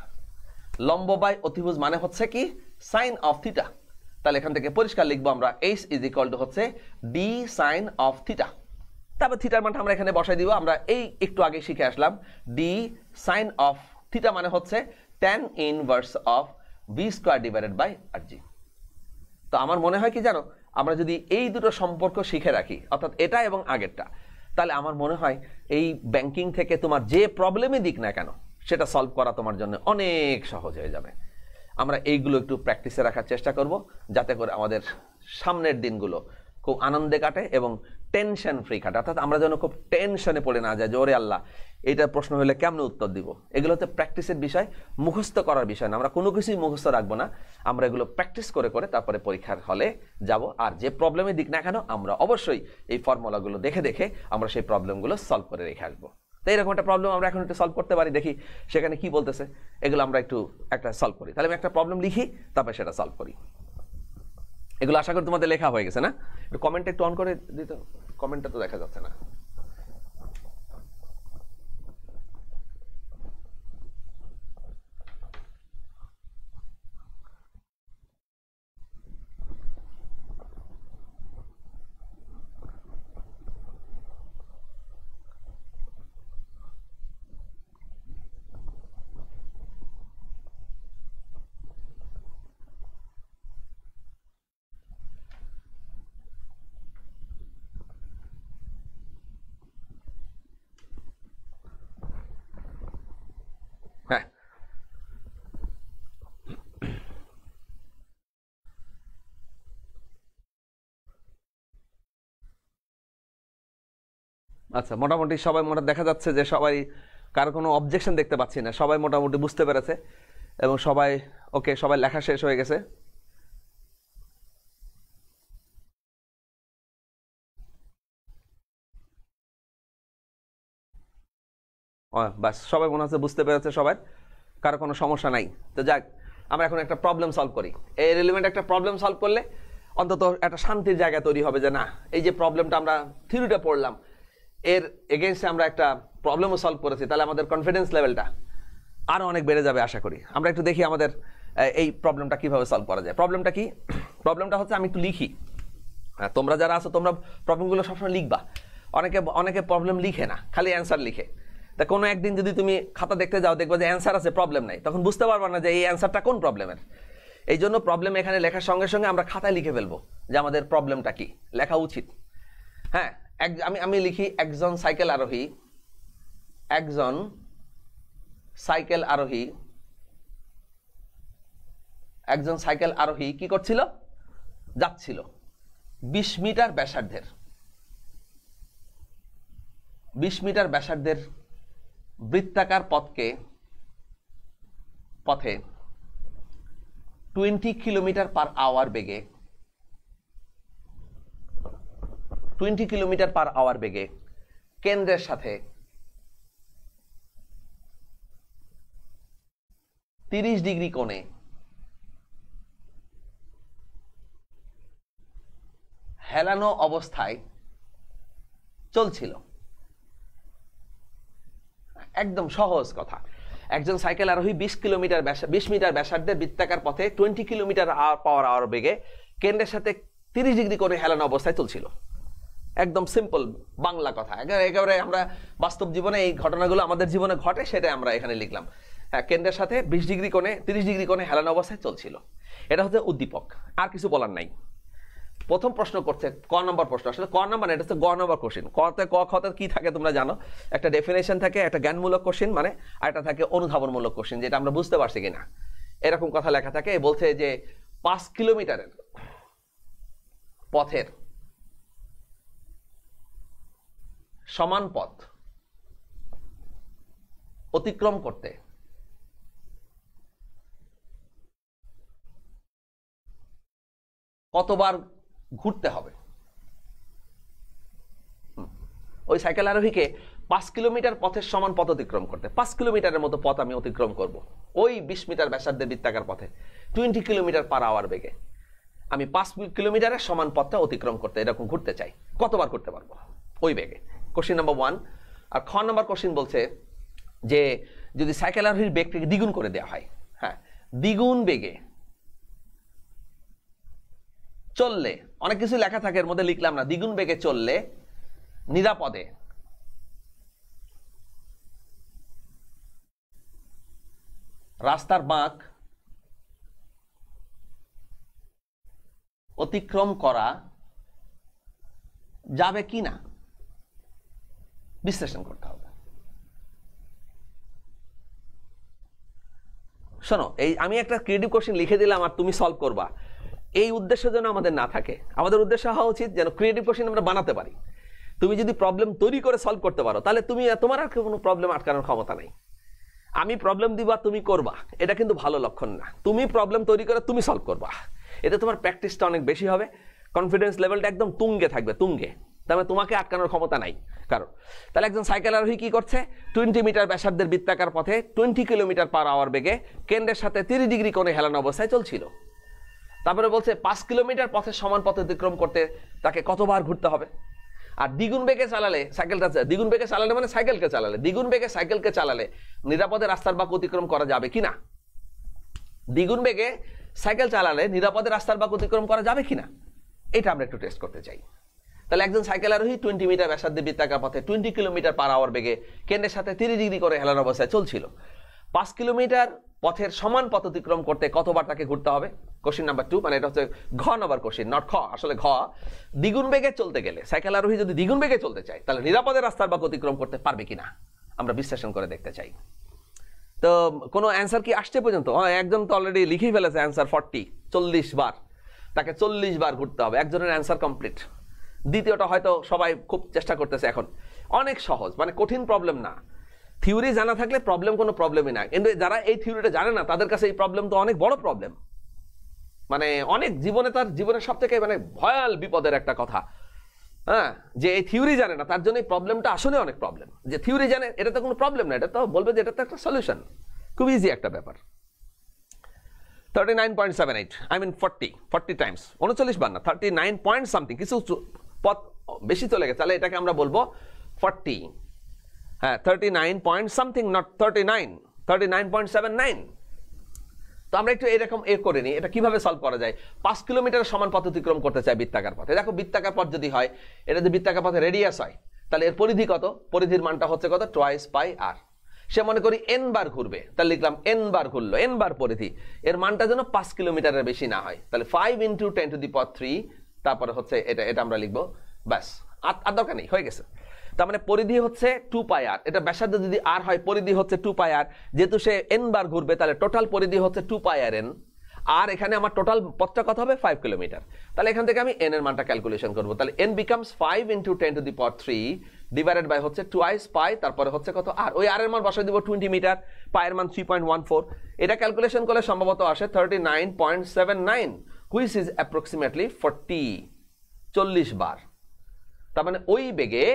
লম্ব বাই অতিভুজ মানে হচ্ছে কি সাইন অফ থিটা। তাহলে এখান থেকে পরিষ্কার লিখবো আমরা, এইচ ইজ ইকুয়াল টু হচ্ছে ডি সাইন অফ থিটা। তারপর থিটার মানটা আমরা এখানে বসাই দিব। আমরা এই একটু আগে শিখে আসলাম, ডি সাইন অফ থিটা মানে হচ্ছে tan inverse of v square divided by rg। তো আমার মনে হয় কি জানো, আমরা যদি এই দুটো সম্পর্ক শিখে রাখি, অর্থাৎ এটা এবং আগেরটা, তাহলে আমার মনে হয় এই ব্যাংকিং থেকে তোমার যে প্রবলেমই দিক না কেন সেটা সলভ করা তোমার জন্য অনেক সহজ হয়ে যাবে। আমরা এইগুলো একটু প্র্যাকটিসে রাখার চেষ্টা করব, যাতে করে আমাদের সামনের দিনগুলো খুব আনন্দে কাটে এবং টেনশন ফ্রি কাটে। অর্থাৎ আমরা যেন খুব টেনশনে পড়ে না যায় যে ওরে আল্লাহ এইটা প্রশ্ন হলে কেমন উত্তর দিব। এগুলো হচ্ছে প্র্যাকটিসের বিষয়, মুখস্থ করার বিষয় না। আমরা কোনো কিছুই মুখস্থ রাখবো না, আমরা এগুলো প্র্যাকটিস করে করে তারপরে পরীক্ষার হলে যাব। আর যে প্রবলেমের দিক না কেন, আমরা অবশ্যই এই ফর্মুলাগুলো দেখে দেখে আমরা সেই প্রবলেমগুলো সলভ করে রেখে আসবো। তো এরকম একটা প্রবলেম আমরা এখন একটু সলভ করতে পারি, দেখি সেখানে কি বলতেছে, এগুলো আমরা একটু একটা সলভ করি। তাহলে আমি একটা প্রবলেম লিখি, তারপরে সেটা সলভ করি। এগুলো আশা করি তোমাদের লেখা হয়ে গেছে না? একটু কমেন্টটা একটু অন করে দিতে, কমেন্টটা তো দেখা যাচ্ছে না। হ্যাঁ, আচ্ছা, মোটামুটি সবাই দেখা যাচ্ছে যে সবাই, কারো কোনো অবজেকশন দেখতে পাচ্ছি না, সবাই মোটামুটি বুঝতে পেরেছে এবং সবাই ওকে, সবাই লেখা শেষ হয়ে গেছে। বাস, সবাই মনে হচ্ছে বুঝতে পেরেছে, সবাই, কারো কোনো সমস্যা নাই। তো যাক, আমরা এখন একটা প্রবলেম সলভ করি। এই রিলেভেন্ট একটা প্রবলেম সলভ করলে অন্তত একটা শান্তির জায়গা তৈরি হবে যে না, এই যে প্রবলেমটা আমরা থিওরিটা পড়লাম, এর এগেইনস্টে আমরা একটা প্রবলেমও সলভ করেছি, তাহলে আমাদের কনফিডেন্স লেভেলটা আরও অনেক বেড়ে যাবে আশা করি। আমরা একটু দেখি আমাদের এই প্রবলেমটা কিভাবে সলভ করা যায়। প্রবলেমটা কি? প্রবলেমটা হচ্ছে, আমি একটু লিখি। তোমরা যারা আছো তোমরা প্রবলেমগুলো সবসময় লিখবা। অনেকে প্রবলেম লিখে না, খালি অ্যান্সার লিখে। তা কোনো একদিন যদি তুমি খাতা দেখতে যাও, দেখবা যে অ্যান্সার আছে, প্রবলেম নাই, তখন বুঝতে পারবা না যে এই অ্যান্সারটা কোন প্রবলেমের। এই জন্য প্রবলেম এখানে লেখার সঙ্গে সঙ্গে আমরা খাতায় লিখে ফেলবো যে আমাদের প্রবলেমটা কি, লেখা উচিত। হ্যাঁ, আমি লিখি, একজন সাইকেল আরোহী কি করছিল? যাচ্ছিল 20 মিটার ব্যাসার্ধের বৃত্তাকার পথে 20 কিলোমিটার পার আওয়ার বেগে কেন্দ্রের সাথে 30 ডিগ্রি কোণে হেলানো অবস্থায় চলছিল। একদম সহজ কথা। একজন সাইকেল আরোহী 20 মিটার ব্যাসার্ধের বৃত্তাকার পথে 20 কিলোমিটার পার আওয়ার বেগে কেন্দ্রের সাথে 30 ডিগ্রি কোণে হেলানো অবস্থায় চলছিল। একদম সিম্পল বাংলা কথা। একেবারে আমরা বাস্তব জীবনে এই ঘটনাগুলো আমাদের জীবনে ঘটে, সেটা আমরা এখানে লিখলাম। হ্যাঁ, কেন্দ্রের সাথে 30 ডিগ্রি কোণে হেলানো অবস্থায় চলছিল। এটা হচ্ছে উদ্দীপক, আর কিছু বলার নাই। প্রথম প্রশ্ন করছে ক নম্বর প্রশ্ন, আসলে ক নম্বর, এটা হচ্ছে গ নম্বর কোশ্চেন। কতে ক খতে কি থাকে তোমরা জানো, একটা ডেফিনেশন থাকে, একটা জ্ঞানমূলক কোশ্চেন মানে, আর একটা থাকে অনুধাবনমূলক কোশ্চেন, যেটা আমরা বুঝতে পারছি কিনা এরকম কথা লেখা থাকে। বলছে যে 5 কিলোমিটারের পথের সমান পথ অতিক্রম করতে কতবার ঘুরতে হবে। ওই সাইকেল আরোহীকে 5 কিলোমিটার পথের সমান পথ অতিক্রম করতে, 5 কিলোমিটারের মতো পথ আমি অতিক্রম করব ওই 20 মিটার ব্যাসার্ধের বৃত্তাকার পথে 20 কিলোমিটার পার আওয়ার বেগে। আমি 5 কিলোমিটারের সমান পথটা অতিক্রম করতে এরকম ঘুরতে চাই, কতবার করতে পারবো ওই বেগে? Question number 1। আর খ নম্বর কোশ্চেন বলছে যে যদি সাইকেল আরোহীর বেগটাকে দ্বিগুণ করে দেওয়া হয়, হ্যাঁ, দ্বিগুণ বেগে চললে, অনেক কিছু লেখা থাকে, এর মধ্যে লিখলাম না, দ্বিগুণ বেগে চললে নিরাপদে রাস্তার বাঁক অতিক্রম করা যাবে কিনা বিশ্লেষণ করতে হবে। শোনো, এই আমি একটা ক্রিয়েটিভ কোশ্চেন লিখে দিলাম আর তুমি সলভ করবা, এই উদ্দেশ্য যেন আমাদের না থাকে। আমাদের উদ্দেশ্য হওয়া উচিত যেন ক্রিয়েটিভ কোশ্চেন আমরা বানাতে পারি। তুমি যদি প্রবলেম তৈরি করে সলভ করতে পারো তাহলে তোমার আর কোনো প্রবলেম আটকানোর ক্ষমতা নাই। আমি প্রবলেম দিবা, তুমি করবা, এটা কিন্তু ভালো লক্ষণ না। তুমি প্রবলেম তৈরি করে তুমি সলভ করবা, এতে তোমার প্র্যাকটিসটা অনেক বেশি হবে, কনফিডেন্স লেভেলটা একদম তুঙ্গে থাকবে, তুঙ্গে। তাহলে তোমাকে আটকানোর ক্ষমতা নাই কারণ। তাহলে একজন সাইকেল আরোহী কি করছে, 20 মিটার ব্যাসার্ধের বৃত্তাকার পথে 20 কিলোমিটার পার আওয়ার বেগে কেন্দ্রের সাথে 30 ডিগ্রি কোণে হেলানো অবস্থায় চলছিল। তারপরে বলছে 5 কিলোমিটার পথের সমান পথ অতিক্রম করতে তাকে কতবার ঘুরতে হবে। আর দ্বিগুণ বেগে চালালে সাইকেলটা, দ্বিগুণ বেগে চালালে মানে সাইকেলকে চালালে, দ্বিগুণ বেগে সাইকেলকে চালালে নিরাপদে রাস্তার বাঁক অতিক্রম করা যাবে কিনা। দ্বিগুণ বেগে সাইকেল চালালে নিরাপদে রাস্তার বাঁক অতিক্রম করা যাবে কিনা, এটা আমরা একটু টেস্ট করতে চাই। তাহলে একজন সাইকেল আরোহী 20 মিটার ব্যাসার্ধের বৃত্তাকার পথে 20 কিলোমিটার পার আওয়ার বেগে কেন্দ্রের সাথে 30 ডিগ্রি করে হেলানো অবস্থায় চলছিল। 5 কিলোমিটার পথের সমান পথ অতিক্রম করতে কতবার তাকে ঘুরতে হবে। কোশ্চেন নাম্বার 2, মানে এটা হচ্ছে ঘ নাম্বার কোশ্চেন, নট খ, আসলে ঘ। দ্বিগুণ বেগে চলতে গেলে সাইকেল আরোহী যদি দ্বিগুণ বেগে চলতে চায় তাহলে নিরাপদে রাস্তার বাঁক অতিক্রম করতে পারবে কিনা আমরা বিশ্লেষণ করে দেখতে চাই। তো কোনো অ্যান্সার কি আসছে পর্যন্ত? একজন তো অলরেডি লিখেই ফেলেছে অ্যান্সার 40 বার, তাকে 40 বার ঘুরতে হবে। একজনের অ্যান্সার কমপ্লিট। দ্বিতীয়টা হয়তো সবাই খুব চেষ্টা করতেছে এখন, অনেক সহজ, মানে কঠিন প্রবলেম না। থিওরি জানা থাকলে প্রবলেম কোনো প্রবলেমই না, কিন্তু যারা এই থিওরিটা জানে না তাদের কাছে এই প্রবলেম তো অনেক বড় প্রবলেম, মানে অনেক জীবনের সব থেকে মানে ভয়াল বিপদের একটা কথা। হ্যাঁ, যে এই থিওরি জানে না তার জন্য এই প্রবলেমটা আসলে অনেক প্রবলেম। যে থিওরি জানে এটা তো কোনো প্রবলেম না, এটা তো বলবে যে এটা তো একটা সলিউশন, খুব ইজি একটা ব্যাপার। 39.78, I mean 40 টাইমস, 39 বার না, 39 পয়েন্ট সামথিং, কিছু পথ বেশি চলে গেছে, তাহলে এটাকে আমরা বলবো 40। হ্যাঁ, 39 পয়েন্ট সামথিং, নট 39, 39.79। তো আমরা একটু এরকম করে নিই, এটা কিভাবে সলভ করা যায়। 5 কিলোমিটার সমান পথ অতিক্রম করতে চাই বৃত্তাকার পথে। দেখো বৃত্তাকার পথ যদি হয়, এটা যদি বৃত্তাকার পথে রেডিয়াস হয় তাহলে এর পরিধি কত, পরিধির মানটা হচ্ছে কত, 2 পাই আর। সে মনে করি n বার ঘুরবে, তাহলে লিখলাম n বার ঘুরলো, n বার পরিধি, এর মানটা যেন 5 কিলোমিটারের বেশি না হয়, তাহলে 5 × 10⁻3, তারপরে হচ্ছে এটা আমরা লিখবো, ব্যাস, আর দরকার নেই, হয়ে গেছে। তার মানে পরিধি হচ্ছে 2 পাই আর, এটা ব্যাসার্ধ যদি আর হয়, পরিধি হচ্ছে 2 পাই আর, যেহেতু সে n বার ঘুরবে তাহলে টোটাল পরিধি হচ্ছে 2 পাই আর n, আর এখানে আমার টোটাল পথটা কত হবে, 5 কিলোমিটার। তাহলে এখান থেকে আমি n এর মানটা ক্যালকুলেশন করবো, তাহলে n বিকামস 5 × 10⁻3 ডিভাইডেড বাই হচ্ছে 2 পাই, তারপরে হচ্ছে কত আর, ওই আর এর মান বসাই দিব 20 মিটার, পায়ের মান 3.14, এটা ক্যালকুলেশন করলে সম্ভবত আসে 39.79, হুইচ ইজ অ্যাপ্রক্সিমেটলি 40 বার। তার মানে ওই বেগে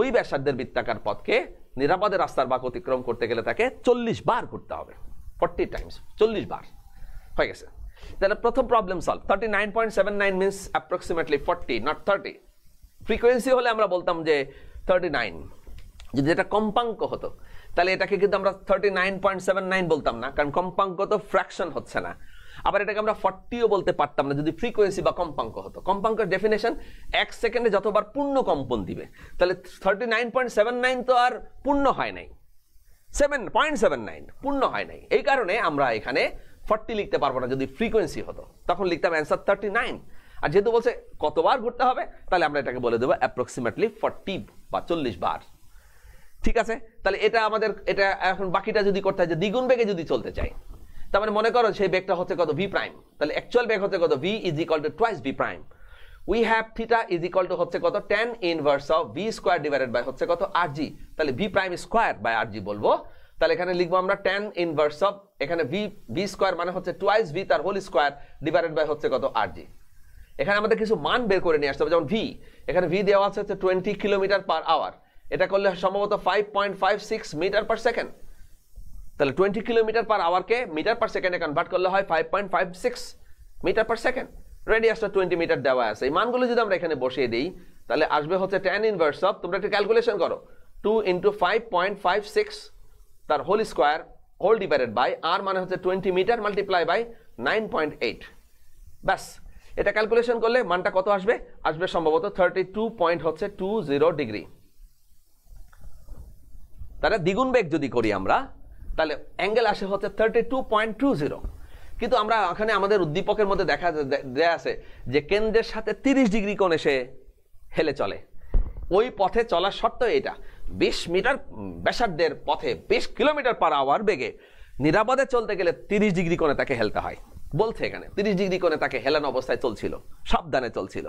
ওই ব্যাসার্ধের বৃত্তাকার পথকে নিরাপদে রাস্তার বাঁক অতিক্রম করতে গেলে তাকে 40 বার ঘুরতে হবে, 40 টাইমস, 40 বার, হয়ে গেছে। তাহলে প্রথম problem solve. 39.79 means approximately 40, not 30। Frequency হলে আমরা বলতাম যে 39, যদি এটা কম্পাঙ্ক হতো তাহলে এটাকে কিন্তু আমরা 39.79 বলতাম না, কারণ কম্পাঙ্ক তো ফ্র্যাকশন হচ্ছে না। আবার এটাকে আমরা 40ও বলতে পারতাম না যদি ফ্রিকোয়েন্সি বা কম্পাঙ্ক হতো। কম্পাঙ্কের ডেফিনেশন 1 সেকেন্ডে যতবার পূর্ণ কম্পন দিবে, তাহলে 39.79 তো আর পূর্ণ হয় নাই, 7.79 পূর্ণ হয় নাই। এই কারণে আমরা এখানে 40 লিখতে পারবো না। যদি ফ্রিকোয়েন্সি হতো তখন লিখতাম অ্যান্সার 39, আর যেহেতু বলছে কতবার ঘুরতে হবে তাহলে আমরা এটাকে বলে দেবো অ্যাপ্রক্সিমেটলি 40 বা 40 বার। ঠিক আছে, তাহলে এটা আমাদের, এটা এখন বাকিটা যদি করতে হয় যে দ্বিগুণ বেগে যদি চলতে চাই, তার মানে মনে করো সেই বেগটা হচ্ছে কত, v প্রাইম, তাহলে অ্যাকচুয়াল বেগ হচ্ছে কত, v is equal to twice v prime, we have theta is equal to হচ্ছে কত, tan inverse of v square divided by হচ্ছে কত, rg, তাহলে v prime square by rg বলবো। তাহলে এখানে লিখবো আমরা tan inverse of, এখানে v square মানে হচ্ছে twice v তার হোল স্কয়ার ডিভাইডেড বাই হচ্ছে কত, rg। এখানে আমাদের কিছু মান বের করে নিয়ে আসতে হবে, যেমন v, এখানে v দেওয়া আছে 20 কিলোমিটার পার আওয়ার, এটা করলে সম্ভবত 5.56 মিটার পার সেকেন্ড। তাহলে 20 কিলোমিটার পার আওয়ারকে মিটার পার সেকেন্ডে কনভার্ট করলে হয় 5.56 মিটার পার সেকেন্ড। রেডিয়াসটা 20 মিটার দেওয়া আছে, এই মানগুলো যদি আমরা এখানে বসিয়ে দিই তাহলে আসবে হচ্ছে tan ইনভার্স অফ, তোমরা একটা ক্যালকুলেশন করো, 2 × 5.56 তার whole square whole divided by আর মানে হচ্ছে 20 মিটার মাল্টিপ্লাই বাই 9.8, ব্যাস। এটা ক্যালকুলেশন করলে মানটা কত আসবে, আসবে সম্ভবত 32.20 ডিগ্রি। তাহলে দ্বিগুণ বেগ যদি করি আমরা তাহলে অ্যাঙ্গেল আসে হচ্ছে 32.20, কিন্তু আমরা এখানে আমাদের উদ্দীপকের মধ্যে দেয়া আছে যে কেন্দ্রের সাথে 30 ডিগ্রি কোণ এসে হেলে চলে। ওই পথে চলার শর্ত এটা, 20 মিটার ব্যাসার্ধের পথে 20 কিলোমিটার পার আওয়ার বেগে নিরাপদে চলতে গেলে 30 ডিগ্রি কোণে তাকে হেলতে হয়, বলছে এখানে 30 ডিগ্রি কোণে তাকে হেলানো অবস্থায় চলছিল, সাবধানে চলছিল।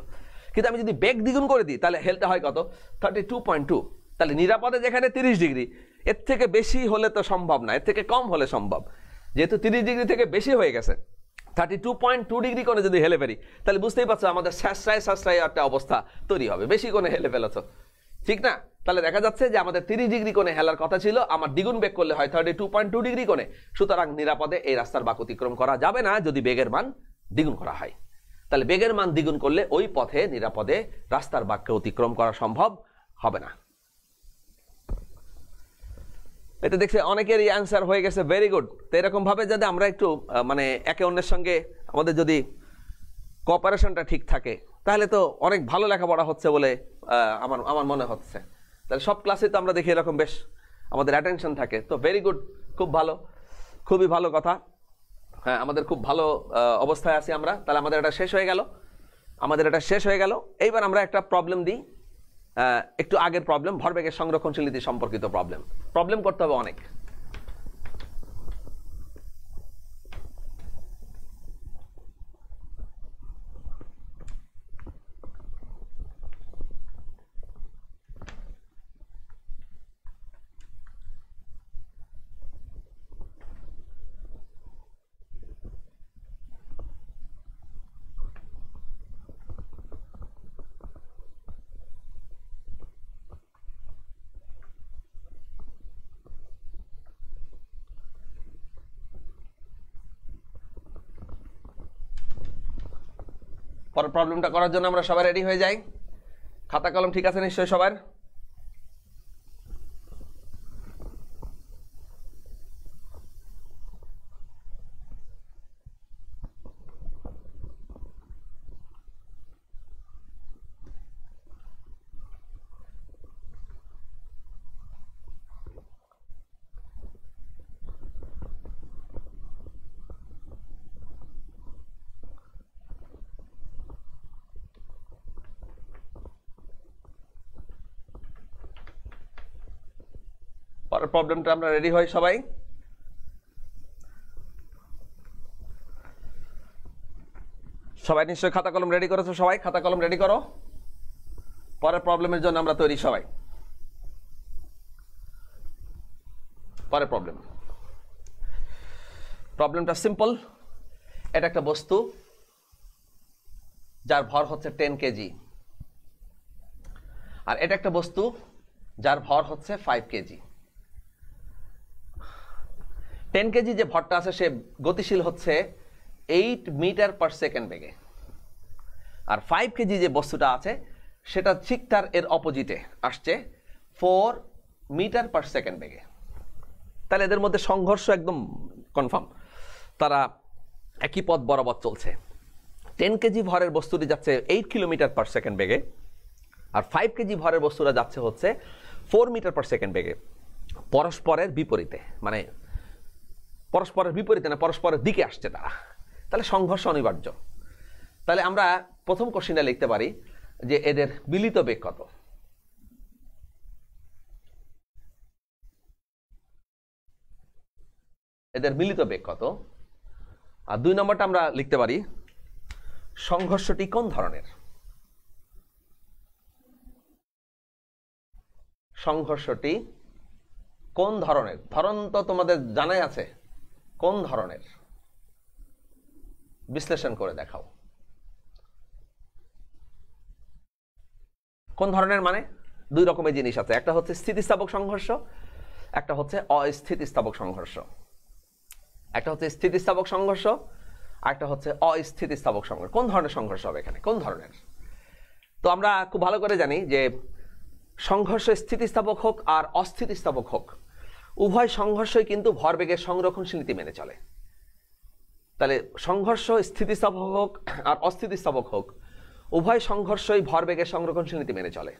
কিন্তু আমি যদি বেগ দ্বিগুণ করে দিই তাহলে হেলতে হয় কত, 32.2। তাহলে নিরাপদে যেখানে 30 ডিগ্রি, এর থেকে বেশি হলে তো সম্ভব না, এর থেকে কম হলে সম্ভব। যেহেতু 30 ডিগ্রি থেকে বেশি হয়ে গেছে, 32.2 ডিগ্রি কোণে যদি হেলে ফেলি, তাহলে বুঝতেই পারছো আমাদের শ্বাসরায় একটা অবস্থা তৈরি হবে। বেশি কোণে হেলে ফেলেছো, ঠিক না? তাহলে দেখা যাচ্ছে যে আমাদের 30 ডিগ্রি কোণে হেলার কথা ছিল, আমার দ্বিগুণ বেগ করলে হয় 32.2 ডিগ্রি কোণে। সুতরাং নিরাপদে এই রাস্তার বাঁক অতিক্রম করা যাবে না যদি বেগের মান দ্বিগুণ করা হয়। তাহলে বেগের মান দ্বিগুণ করলে ওই পথে নিরাপদে রাস্তার বাঁককে অতিক্রম করা সম্ভব হবে না। এটা দেখছে অনেকেরই অ্যান্সার হয়ে গেছে, ভেরি গুড। তো এরকম ভাবে যদি আমরা একটু মানে একে অন্যের সঙ্গে আমাদের যদি কোঅপারেশনটা ঠিক থাকে, তাহলে তো অনেক ভালো লেখাপড়া হচ্ছে বলে আমার মনে হচ্ছে। তাহলে সব ক্লাসে তো আমরা দেখি এরকম বেশ আমাদের অ্যাটেনশন থাকে, তো ভেরি গুড, খুব ভালো, খুবই ভালো কথা। হ্যাঁ, আমাদের খুব ভালো অবস্থায় আছি আমরা। তাহলে আমাদের এটা শেষ হয়ে গেল। এইবার আমরা একটা প্রবলেম দিই, একটু আগের প্রবলেম, ভরবেগের সংরক্ষণশীল নীতি সম্পর্কিত প্রবলেম করতে হবে অনেক। পরের প্রবলেমটা করার জন্য আমরা সবাই রেডি হয়ে যাই। খাতা কলম ঠিক আছে নিশ্চয়ই সবার? পরের প্রবলেমটা আমরা রেডি হই সবাই। সবাই নিশ্চয়ই খাতা কলম রেডি করেছো? সবাই খাতা কলম রেডি করো, পরের প্রবলেমের জন্য আমরা তৈরি সবাই। পরের প্রবলেমটা সিম্পল। এটা একটা বস্তু যার ভর হচ্ছে 10 কেজি, আর এটা একটা বস্তু যার ভর হচ্ছে 5 কেজি। 10 কেজি যে ভরটা আছে সে গতিশীল হচ্ছে 8 মিটার পার সেকেন্ড বেগে, আর 5 কেজি যে বস্তুটা আছে সেটা ঠিক তার এর অপোজিটে আসছে 4 মিটার পার সেকেন্ড বেগে। তাহলে এদের মধ্যে সংঘর্ষ একদম কনফার্ম, তারা একই পথ বরাবর চলছে। 10 কেজি ভরের বস্তুটি যাচ্ছে 8 কিলোমিটার পার সেকেন্ড বেগে, আর 5 কেজি ভরের বস্তুটা যাচ্ছে হচ্ছে 4 মিটার পার সেকেন্ড বেগে। পরস্পরের বিপরীতে, মানে পরস্পরের বিপরীতে না, পরস্পরের দিকে আসছে তারা। তাহলে সংঘর্ষ অনিবার্য। তাহলে আমরা প্রথম কোশ্চেনটা লিখতে পারি যে এদের মিলিত বেগ কত। এদের মিলিত বেগ কত। আর 2 নম্বরটা আমরা লিখতে পারি সংঘর্ষটি কোন ধরনের। সংঘর্ষটি কোন ধরনের, ধরন তো তোমাদের জানাই আছে, কোন ধরনের বিশ্লেষণ করে দেখাও। কোন ধরনের মানে 2 রকমের জিনিস আছে, একটা হচ্ছে স্থিতিস্থাপক সংঘর্ষ, একটা হচ্ছে অস্থিতিস্থাপক সংঘর্ষ। একটা হচ্ছে স্থিতিস্থাপক সংঘর্ষ, আর একটা হচ্ছে অস্থিতিস্থাপক সংঘর্ষ। কোন ধরনের সংঘর্ষ হবে এখানে, কোন ধরনের? তো আমরা খুব ভালো করে জানি যে সংঘর্ষ স্থিতিস্থাপক হোক আর অস্থিতিস্থাপক হোক, উভয় সংঘর্ষই কিন্তু ভরবেগের সংরক্ষণশীল নীতি মেনে চলে। তাহলে সংঘর্ষ স্থিতিস্থাপক হোক আর অস্থিতিস্থাপক হোক, উভয় সংঘর্ষই ভরবেগের সংরক্ষণশীল নীতি মেনে চলে।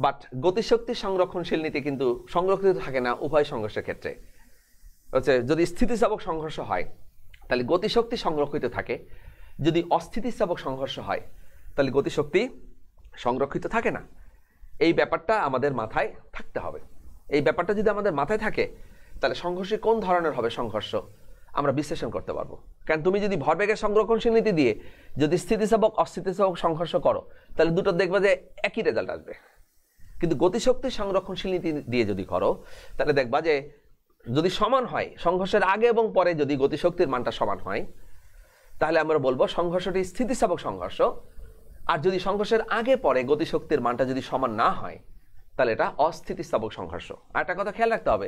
বাট গতিশক্তি সংরক্ষণশীল নীতি কিন্তু সংরক্ষিত থাকে না উভয় সংঘর্ষের ক্ষেত্রে। হচ্ছে যদি স্থিতিস্থাপক সংঘর্ষ হয় তাহলে গতিশক্তি সংরক্ষিত থাকে, যদি অস্থিতিস্থাপক সংঘর্ষ হয় তাহলে গতিশক্তি সংরক্ষিত থাকে না। এই ব্যাপারটা আমাদের মাথায় থাকতে হবে। এই ব্যাপারটা যদি আমাদের মাথায় থাকে তাহলে সংঘর্ষে কোন ধরনের হবে সংঘর্ষ আমরা বিশ্লেষণ করতে পারবো। কারণ তুমি যদি ভরবেগের সংরক্ষণশীল নীতি দিয়ে যদি স্থিতিস্থাপক অস্থিতিস্থাপক সংঘর্ষ করো তাহলে দুটো দেখবে যে একই রেজাল্ট আসবে। কিন্তু গতিশক্তির সংরক্ষণশীল নীতি দিয়ে যদি করো তাহলে দেখবা যে যদি সমান হয়, সংঘর্ষের আগে এবং পরে যদি গতিশক্তির মানটা সমান হয়, তাহলে আমরা বলবো সংঘর্ষটি স্থিতিস্থাপক সংঘর্ষ। আর যদি সংঘর্ষের আগে পরে গতিশক্তির মানটা যদি সমান না হয় তাহলে এটা অস্থিতিস্থাপক সংঘর্ষ। আর একটা কথা খেয়াল রাখতে হবে,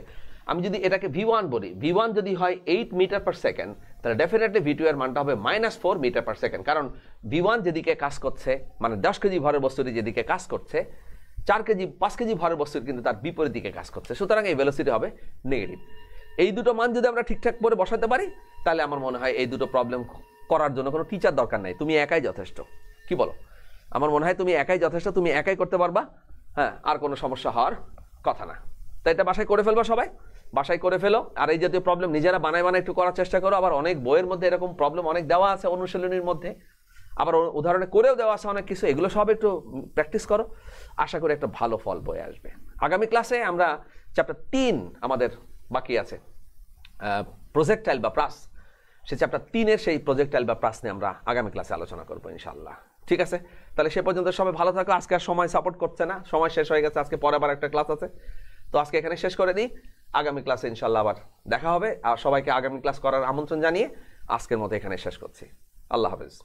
আমি যদি এটাকে V1 বলি, V1 যদি হয় 8 মিটার পার সেকেন্ড, তাহলে ডেফিনেটলি V2 এর মানটা হবে -4 মিটার পার সেকেন্ড। কারণ V1 যেদিকে কাজ করছে, মানে 10 কেজি ভরের বস্তুটি যেদিকে কাজ করছে, 5 কেজি ভরের বস্তুটি কিন্তু তার বিপরীত দিকে কাজ করছে, সুতরাং এই ভেলোসিটি হবে নেগেটিভ। এই দুটো মান যদি আমরা ঠিকঠাক করে বসাতে পারি তাহলে আমার মনে হয় এই দুটো প্রবলেম করার জন্য কোনো টিচার দরকার নাই, তুমি একাই যথেষ্ট। কি বলো? আমার মনে হয় তুমি একাই যথেষ্ট, তুমি একাই করতে পারবা। হ্যাঁ, আর কোনো সমস্যা হওয়ার কথা না। তাই এটা বাসায় করে ফেলবা, সবাই বাসায় করে ফেলো। আর এই জাতীয় প্রবলেম নিজেরা বানায় একটু করার চেষ্টা করো। আবার অনেক বইয়ের মধ্যে এরকম প্রবলেম অনেক দেওয়া আছে অনুশীলনীর মধ্যে, আবার উদাহরণে করেও দেওয়া আছে অনেক কিছু। এগুলো সব একটু প্র্যাকটিস করো, আশা করি একটা ভালো ফল বয়ে আসবে। আগামী ক্লাসে আমরা চ্যাপ্টার 3 আমাদের বাকি আছে, প্রজেক্টাইল বা প্রাস। সেই চ্যাপ্টার 3-এর সেই প্রজেক্টাইল বা প্রাস নিয়ে আমরা আগামী ক্লাসে আলোচনা করবো ইনশাআল্লাহ। ঠিক আছে, তাহলে সে পর্যন্ত সবাই ভালো থাকো। আজকে আর সময় সাপোর্ট করছে না, সময় শেষ হয়ে গেছে, আজকে পরে আবার একটা ক্লাস আছে। তো আজকে এখানে শেষ করে দিই, আগামী ক্লাসে ইনশাআল্লাহ আবার দেখা হবে। আর সবাইকে আগামী ক্লাস করার আমন্ত্রণ জানিয়ে আজকের মতো এখানে শেষ করছি। আল্লাহ হাফেজ।